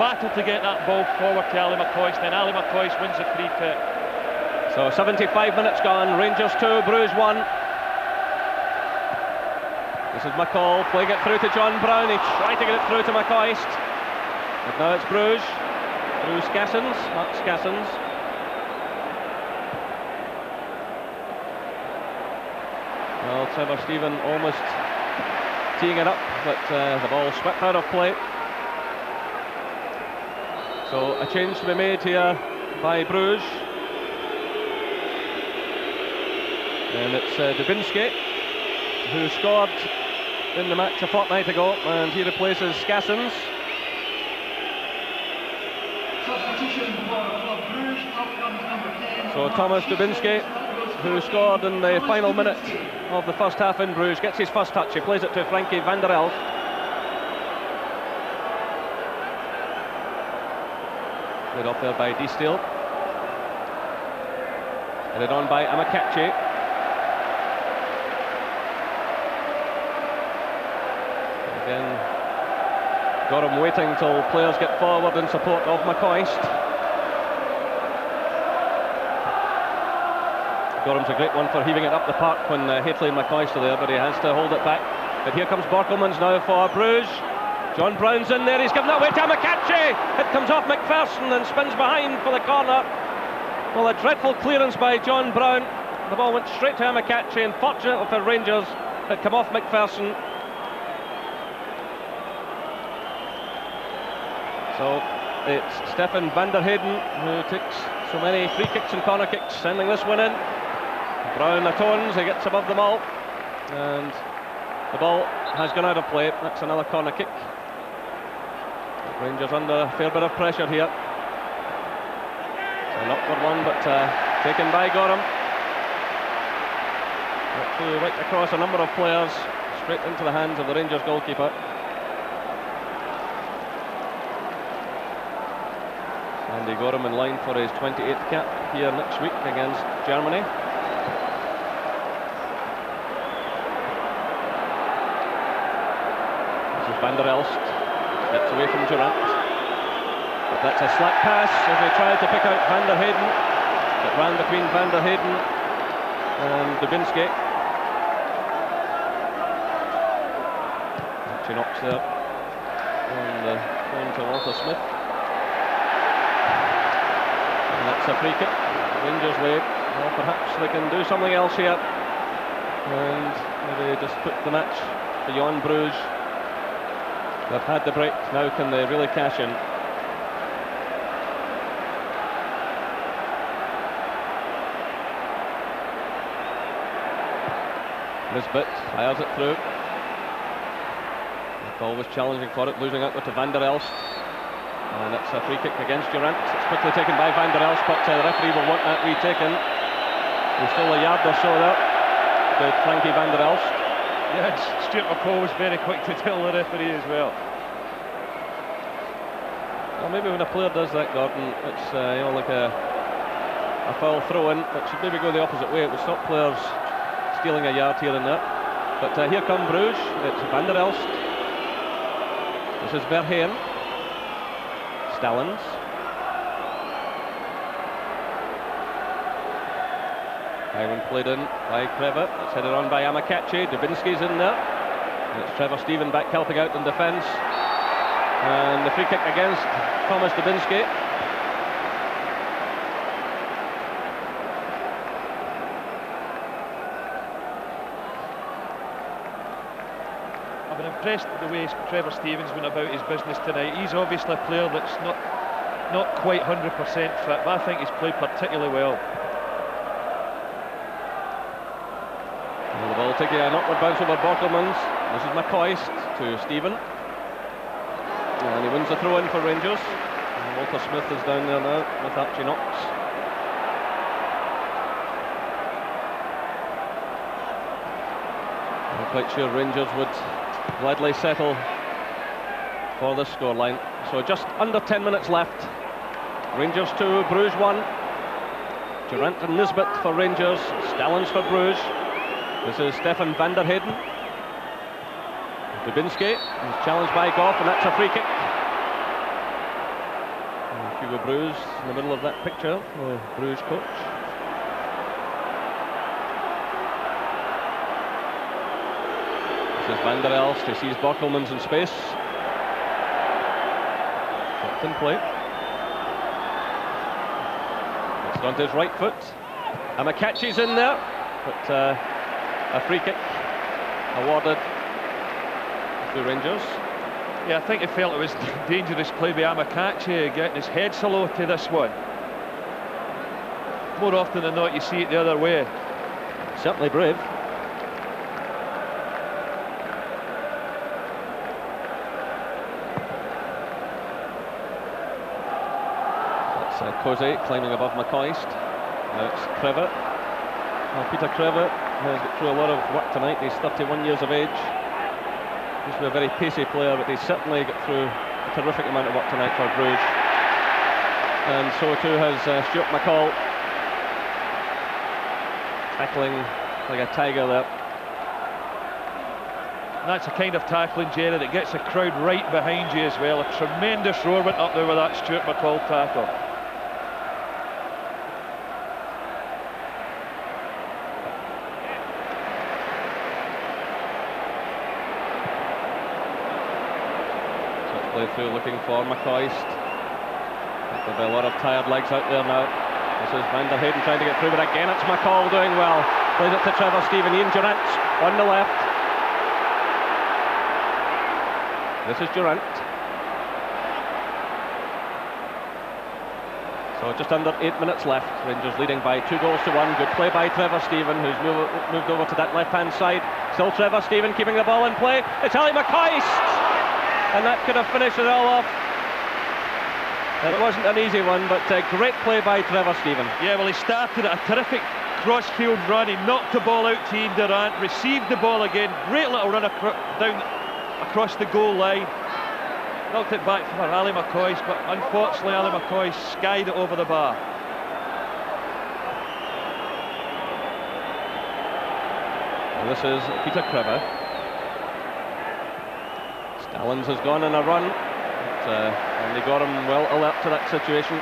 Battle to get that ball forward to Ali McCoist, then Ali McCoist wins the free kick. So 75 minutes gone, Rangers 2, Bruges 1. This is McCall playing it through to John Brown. He tried to get it through to McCoist, but now it's Bruges through Skassens, Mark Skassens. Well, Trevor Stephen almost teeing it up, but the ball swept out of play. So a change to be made here by Bruges. And it's Dubinsky, who scored in the match a fortnight ago, and he replaces Skassens. So Thomas Dubinsky, who scored in the final minute of the first half in Bruges, gets his first touch. He plays it to Frankie van der Elf. Played off there by Deesteel. Headed on by Amakachi. Again, Gorham waiting till players get forward in support of McCoist. Gorham's a great one for heaving it up the park when HATELEY and McCoist are there, but he has to hold it back. But here comes Borkelmans now for Bruges. John Brown's in there, he's given that away to Amakachi. It comes off McPherson and spins behind for the corner. Well, a dreadful clearance by John Brown. The ball went straight to Amakachi, and fortunately for Rangers, it came off McPherson. So it's Stefan van der Heyden who takes so many free kicks and corner kicks, sending this one in. Brown atones, he gets above them all, and the ball has gone out of play. That's another corner kick. Rangers under a fair bit of pressure here. It's an awkward one, but taken by Gorham. Right across a number of players, straight into the hands of the Rangers goalkeeper. Andy Gorham in line for his 28th cap here next week against Germany. Van der Elst. Gets away from Durant. But that's a slack pass as they tried to pick out Van der Heyden. It ran between Van der Heyden and Dubinsky. She knocks there on the phone to Walter Smith. And that's a free kick. Rangers way. Well, perhaps they can do something else here and maybe just put the match beyond Bruges. They've had the break, now can they really cash in? Nisbet fires it through. Always challenging for it, losing out to Van der Elst. And it's a free kick against Durant. It's quickly taken by Van der Elst, but the referee will want that retaken. He's still a yard or so there. Did Frankie Van der Elst. Yes, Stuart McCall was very quick to tell the referee as well. Well, maybe when a player does that, Gordon, it's you know, like a foul throw-in. It should maybe go the opposite way. It would stop players stealing a yard here and there. But here come Bruges. It's Van der Elst. This is Verheyen. Stallings. High one played in by Kreva. It's headed on by Amakachi. Dubinsky's in there. And it's Trevor Steven back helping out in defence. And the free kick against Thomas Dubinsky. I've been impressed with the way Trevor Stevens went about his business tonight. He's obviously a player that's not quite 100% fit, but I think he's played particularly well. And the ball taking an upward bounce over Borkelmans. This is McCoist to Stephen. And he wins the throw-in for Rangers. And Walter Smith is down there now with Archie Knox. I'm quite sure Rangers would gladly settle for this scoreline. So just under 10 minutes left. Rangers 2, Bruges 1. Durant and Nisbet for Rangers, Stallings for Bruges. This is Stefan van der Heyden. Dubinsky is challenged by Goff, and that's a free kick. And Hugo Bruges in the middle of that picture, the Bruges coach. This is Van der Elst. He sees Borkelmans in space. Kept in play. It's onto his right foot. Amakachi's in there, but a free kick awarded to Rangers. Yeah, I think he felt it was dangerous play by Amakachi, getting his head so low to this one. More often than not, you see it the other way. Certainly brave. Kose climbing above McCoist. Now it's Kreva. Well, Peter Kreva has got through a lot of work tonight. He's 31 years of age. Used to be a very pacey player, but he's certainly got through a terrific amount of work tonight for Bruges. And so too has Stuart McCall. Tackling like a tiger there. And that's the kind of tackling, Jerry, that gets the crowd right behind you as well. A tremendous roar went up there with that Stuart McCall tackle. Through looking for McCoist. There'll be a lot of tired legs out there now. This is Van der Heyden trying to get through, but again it's McCall doing well. Plays it to Trevor Steven. Ian Durant on the left. This is Durant. So just under 8 minutes left. Rangers leading by 2-1. Good play by Trevor Steven, who's moved over to that left-hand side. Still Trevor Steven keeping the ball in play. It's Ali McCoist! And that could have finished it all off. It wasn't an easy one, but a great play by Trevor Steven. Yeah, well, he started a terrific cross-field run. He knocked the ball out to Ian Durant, received the ball again. Great little run down across the goal line. Knocked it back for Ali McCoist, but unfortunately Ali McCoist skied it over the bar. And this is Peter Kreva. Allens has gone on a run, and they got him well alert to that situation.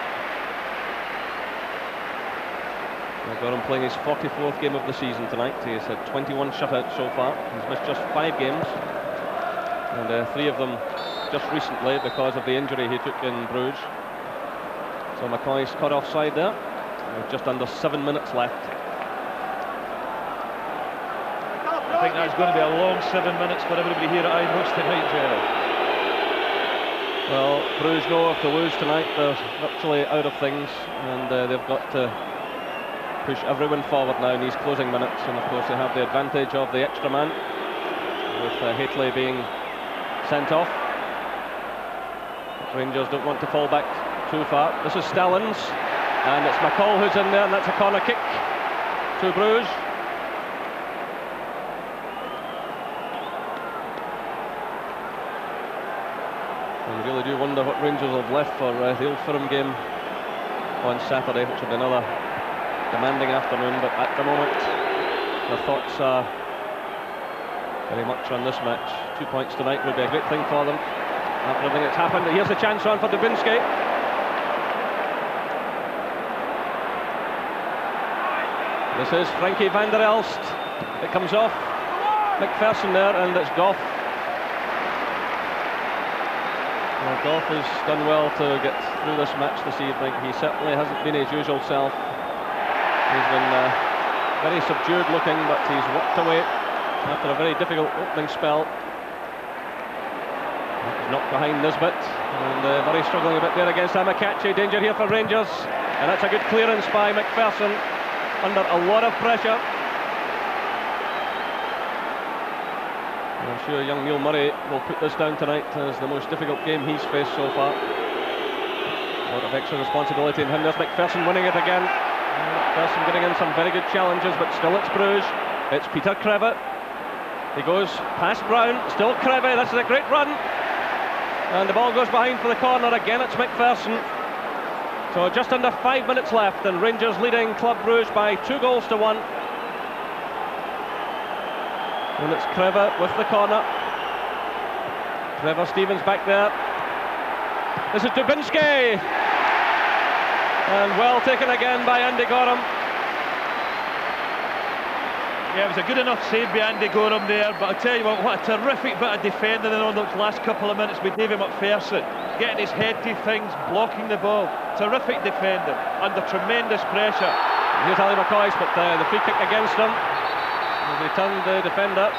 They got him playing his 44th game of the season tonight. He's had 21 shutouts so far. He's missed just 5 games, and 3 of them just recently because of the injury he took in Bruges. So McCoy's caught offside there, with just under 7 minutes left. I think that's going to be a long 7 minutes for everybody here at Ibrox tonight, Gerald. Well, Bruges know if they lose tonight, they're virtually out of things, and they've got to push everyone forward now in these closing minutes. And of course, they have the advantage of the extra man, with HATELEY being sent off. Rangers don't want to fall back too far. This is Stallings, and it's McCall who's in there, and that's a corner kick to Bruges. I really do wonder what Rangers have left for the Old Firm game on Saturday, which will be another demanding afternoon. But at the moment, their thoughts are very much on this match. 2 points tonight would be a great thing for them after everything that's happened. Here's the chance on for Dubinsky. This is Frankie van der Elst. It comes off McPherson there, and it's Goff. Well, Goff has done well to get through this match this evening. He certainly hasn't been his usual self. He's been very subdued looking, but he's walked away after a very difficult opening spell. He's knocked behind Nisbet, and very struggling a bit there against ACHI. Danger here for Rangers, and that's a good clearance by McPherson under a lot of pressure. I'm sure young Neil Murray will put this down tonight as the most difficult game he's faced so far. A lot of extra responsibility in him. There's McPherson winning it again. McPherson getting in some very good challenges, but still it's Bruges. It's Peter Kreve. He goes past Brown, still Kreve. This is a great run, and the ball goes behind for the corner. Again it's McPherson. So just under 5 minutes left, and Rangers leading Club Brugge by 2-1. And it's Kreve with the corner. Trevor Stevens back there. This is Dubinsky, and well taken again by Andy Gorham. Yeah, it was a good enough save by Andy Gorham there, but I tell you what a terrific bit of defending on those last couple of minutes with Davie McPherson, getting his head to things, blocking the ball. Terrific defending under tremendous pressure. Here's Ali McCoy, but the free kick against him. He turned the defender.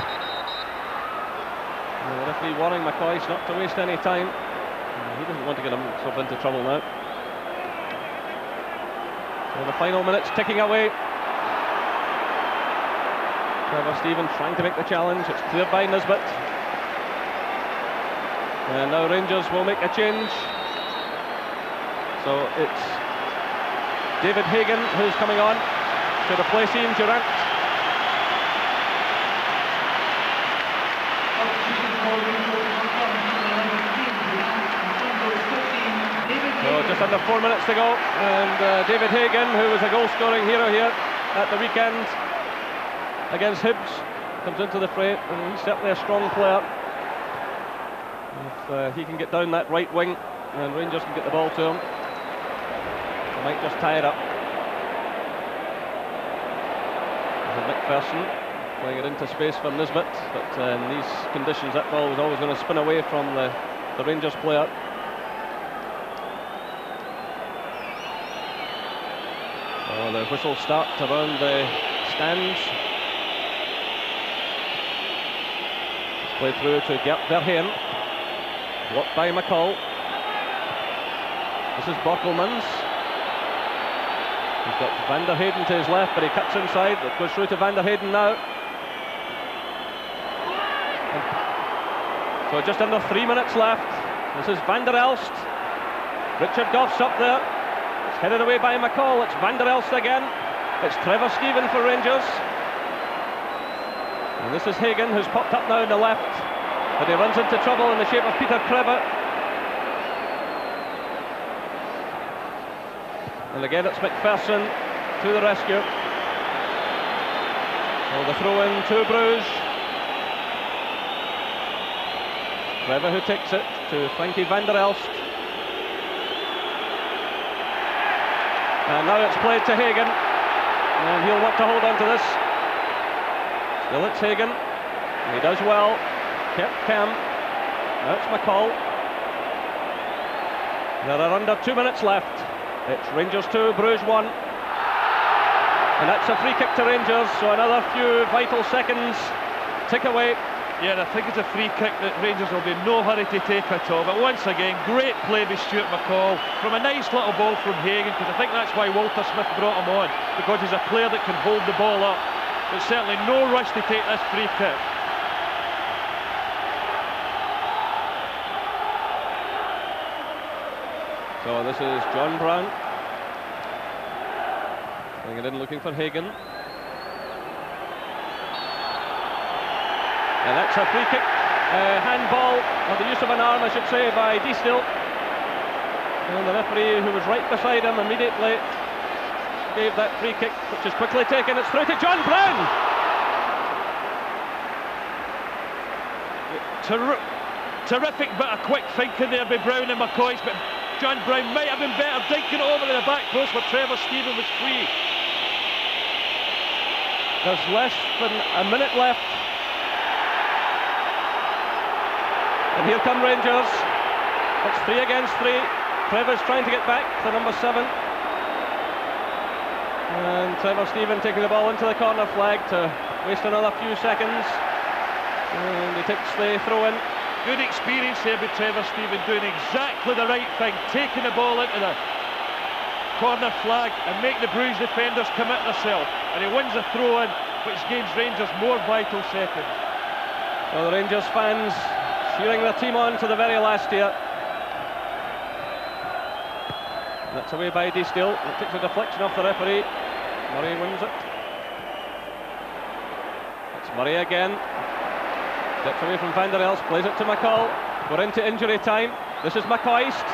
The referee warning McCoy not to waste any time. He doesn't want to get himself into trouble now. So the final minutes ticking away. Trevor Stevens trying to make the challenge. It's cleared by Nisbet. And now Rangers will make a change. So it's David Hagen who's coming on to replace Ian Durant. So just under 4 minutes to go, and David Hagen, who was a goal-scoring hero here at the weekend against Hibs, comes into the fray, and he's certainly a strong player. If he can get down that right wing, and Rangers can get the ball to him, they might just tie it up. McPherson playing it into space for Nisbet, but in these conditions that ball was always going to spin away from the Rangers player. So the whistle starts around the stands. It's played through to GERT VERHEYEN, blocked by McCall. This is Borkelmans. He's got Van der Heyden to his left, but he cuts inside. It goes through to Van der Heyden now. So just under 3 minutes left. This is Van der Elst. Richard Goff's up there. It's headed away by McCall. It's Van der Elst again. It's Trevor Stephen for Rangers. And this is Hagen, who's popped up now on the left, but he runs into trouble in the shape of Peter Kreve. And again it's McPherson to the rescue. So the throw in to Bruges. Trevor who takes it to Frankie van der Elst. And now it's played to Hagen. And he'll want to hold on to this. Still it's Hagen. He does well. Kept calm. Now it's McCall. There are under 2 minutes left. It's Rangers 2, Bruges 1. And that's a free kick to Rangers, so another few vital seconds tick away. Yeah, I think it's a free kick that Rangers will be in no hurry to take at all. But once again, great play by Stuart McCall from a nice little ball from Hagen, because I think that's why Walter Smith brought him on, because he's a player that can hold the ball up. But certainly no rush to take this free kick. So this is John Brown. Bring it in, looking for Hagen. And that's a free kick, handball, or the use of an arm I should say, by Diestel. And the referee, who was right beside him immediately, gave that free kick, which is quickly taken. It's through to John Brown. Terrific bit of quick thinking there by Brown and McCoy's, but John Brown might have been better dinking it over to the back post where Trevor Stephen was free. There's less than a minute left. And here come Rangers. It's 3 against 3. Trevor's trying to get back to number 7. And Trevor Stephen taking the ball into the corner flag to waste another few seconds. And he takes the throw in. Good experience there by Trevor Stephen, doing exactly the right thing, taking the ball into the corner flag and making the Bruges defenders commit themselves. And he wins the throw in, which gives Rangers more vital seconds. Well, the Rangers fans cheering their team on to the very last year. That's away by Diestel. It takes a deflection off the referee. Murray wins it. It's Murray again. Gets away from Van der Elst, plays it to McCall. We're into injury time. This is McCoist.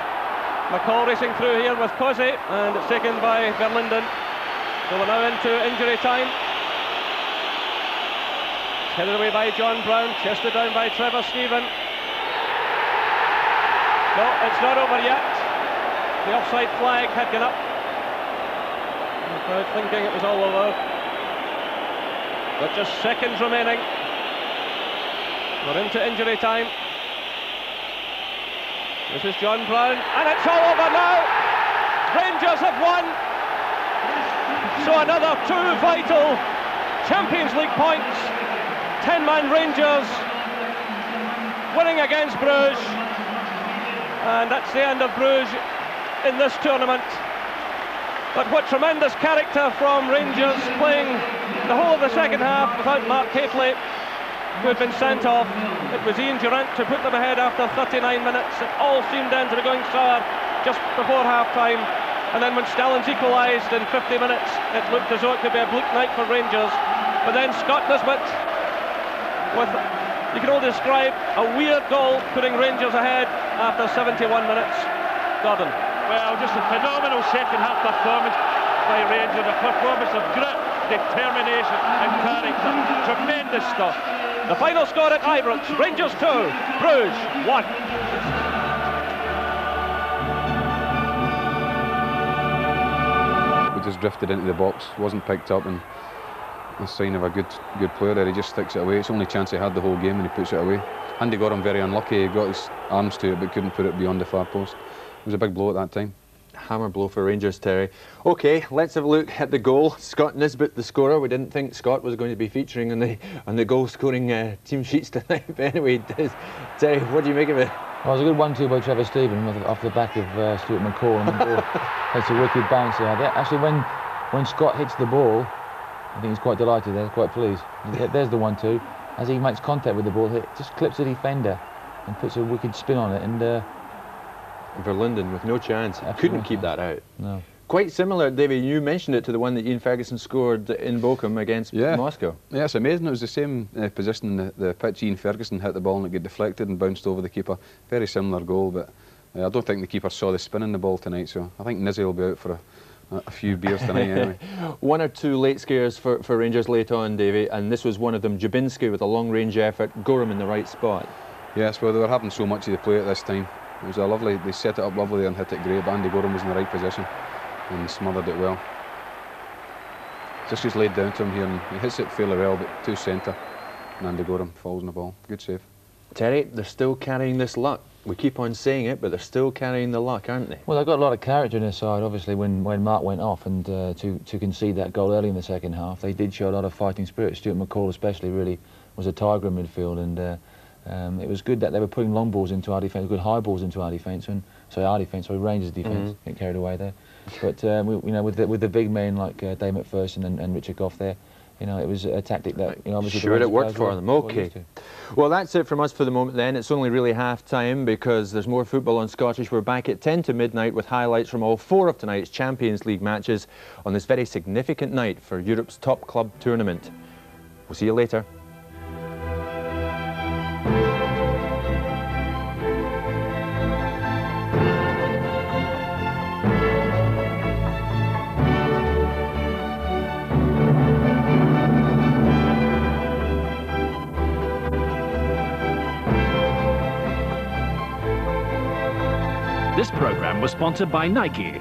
McCall racing through here with Cossey, and it's taken by Verlinden. So we're now into injury time. It's headed away by John Brown, chested down by Trevor Stephen. No, it's not over yet. The offside flag had gone up. The crowd thinking it was all over. But just seconds remaining. We're into injury time. This is John Brown, and it's all over now. Rangers have won. So another 2 vital Champions League points. 10-man Rangers winning against Bruges. And that's the end of Bruges in this tournament. But what tremendous character from Rangers, playing the whole of the second half without Mark Hateley, who had been sent off. It was Ian Durant to put them ahead after 39 minutes. It all seemed then to be going sour just before half-time. And then when Stallings equalised in 50 minutes, it looked as though it could be a bleak night for Rangers. But then Scott Nisbet, with, you can only describe, a weird goal, putting Rangers ahead after 71 minutes. Gordon. Well, just a phenomenal second-half performance by Rangers. A performance of grit, determination and character. Tremendous stuff. The final score at Ibrox, Rangers 2, Bruges 1. We just drifted into the box, wasn't picked up, and a sign of a good player there. He just sticks it away. It's the only chance he had the whole game, and he puts it away. Andy got him very unlucky. He got his arms to it, but couldn't put it beyond the far post. It was a big blow at that time. Hammer blow for Rangers, Terry. OK, let's have a look at the goal. Scott Nisbet, the scorer. We didn't think Scott was going to be featuring on the goal-scoring team sheets tonight. But anyway, Terry, what do you make of it? Well, it was a good 1-2 by Trevor Stephen off the back of Stuart McCall. And the ball takes a wicked bounce there. Actually, when Scott hits the ball, I think he's quite delighted there, quite pleased. There's the 1-2. As he makes contact with the ball, it just clips the defender and puts a wicked spin on it. And Verlinden with no chance. Couldn't keep that out. No. Quite similar, Davie, you mentioned it, to the one that Ian Ferguson scored in Bochum against Moscow. Yeah, it's amazing. It was the same position in the pitch. Ian Ferguson hit the ball and it got deflected and bounced over the keeper. Very similar goal, but I don't think the keeper saw the spin in the ball tonight, so I think Nizzy will be out for a few beers tonight anyway. 1 or 2 late scares for Rangers late on, Davie, and this was one of them. Jabinski with a long-range effort, Gorham in the right spot. Yes, well, they were having so much of the play at this time. It was a lovely, they set it up lovely and hit it great, but Andy Gorham was in the right position and smothered it well. Just laid down to him here and he hits it fairly well, but to centre. And Andy Gorham falls on the ball. Good save. Terry, they're still carrying this luck. We keep on saying it, but they're still carrying the luck, aren't they? Well, they've got a lot of character in their side, obviously, when Mark went off, and to concede that goal early in the second half, they did show a lot of fighting spirit. Stuart McCall especially really was a tiger in midfield, and it was good that they were putting long balls into our defence, good high balls into our defence, and Rangers' defence, get carried away there. But you know, with the big men like Dave McPherson and Richard Gough there, you know, it was a tactic that, you know, obviously sure it worked for them. Okay. Well, that's it from us for the moment then. It's only really half-time because there's more football on Scottish. We're back at 10 to midnight with highlights from all 4 of tonight's Champions League matches on this very significant night for Europe's top club tournament. We'll see you later. This program was sponsored by Nike,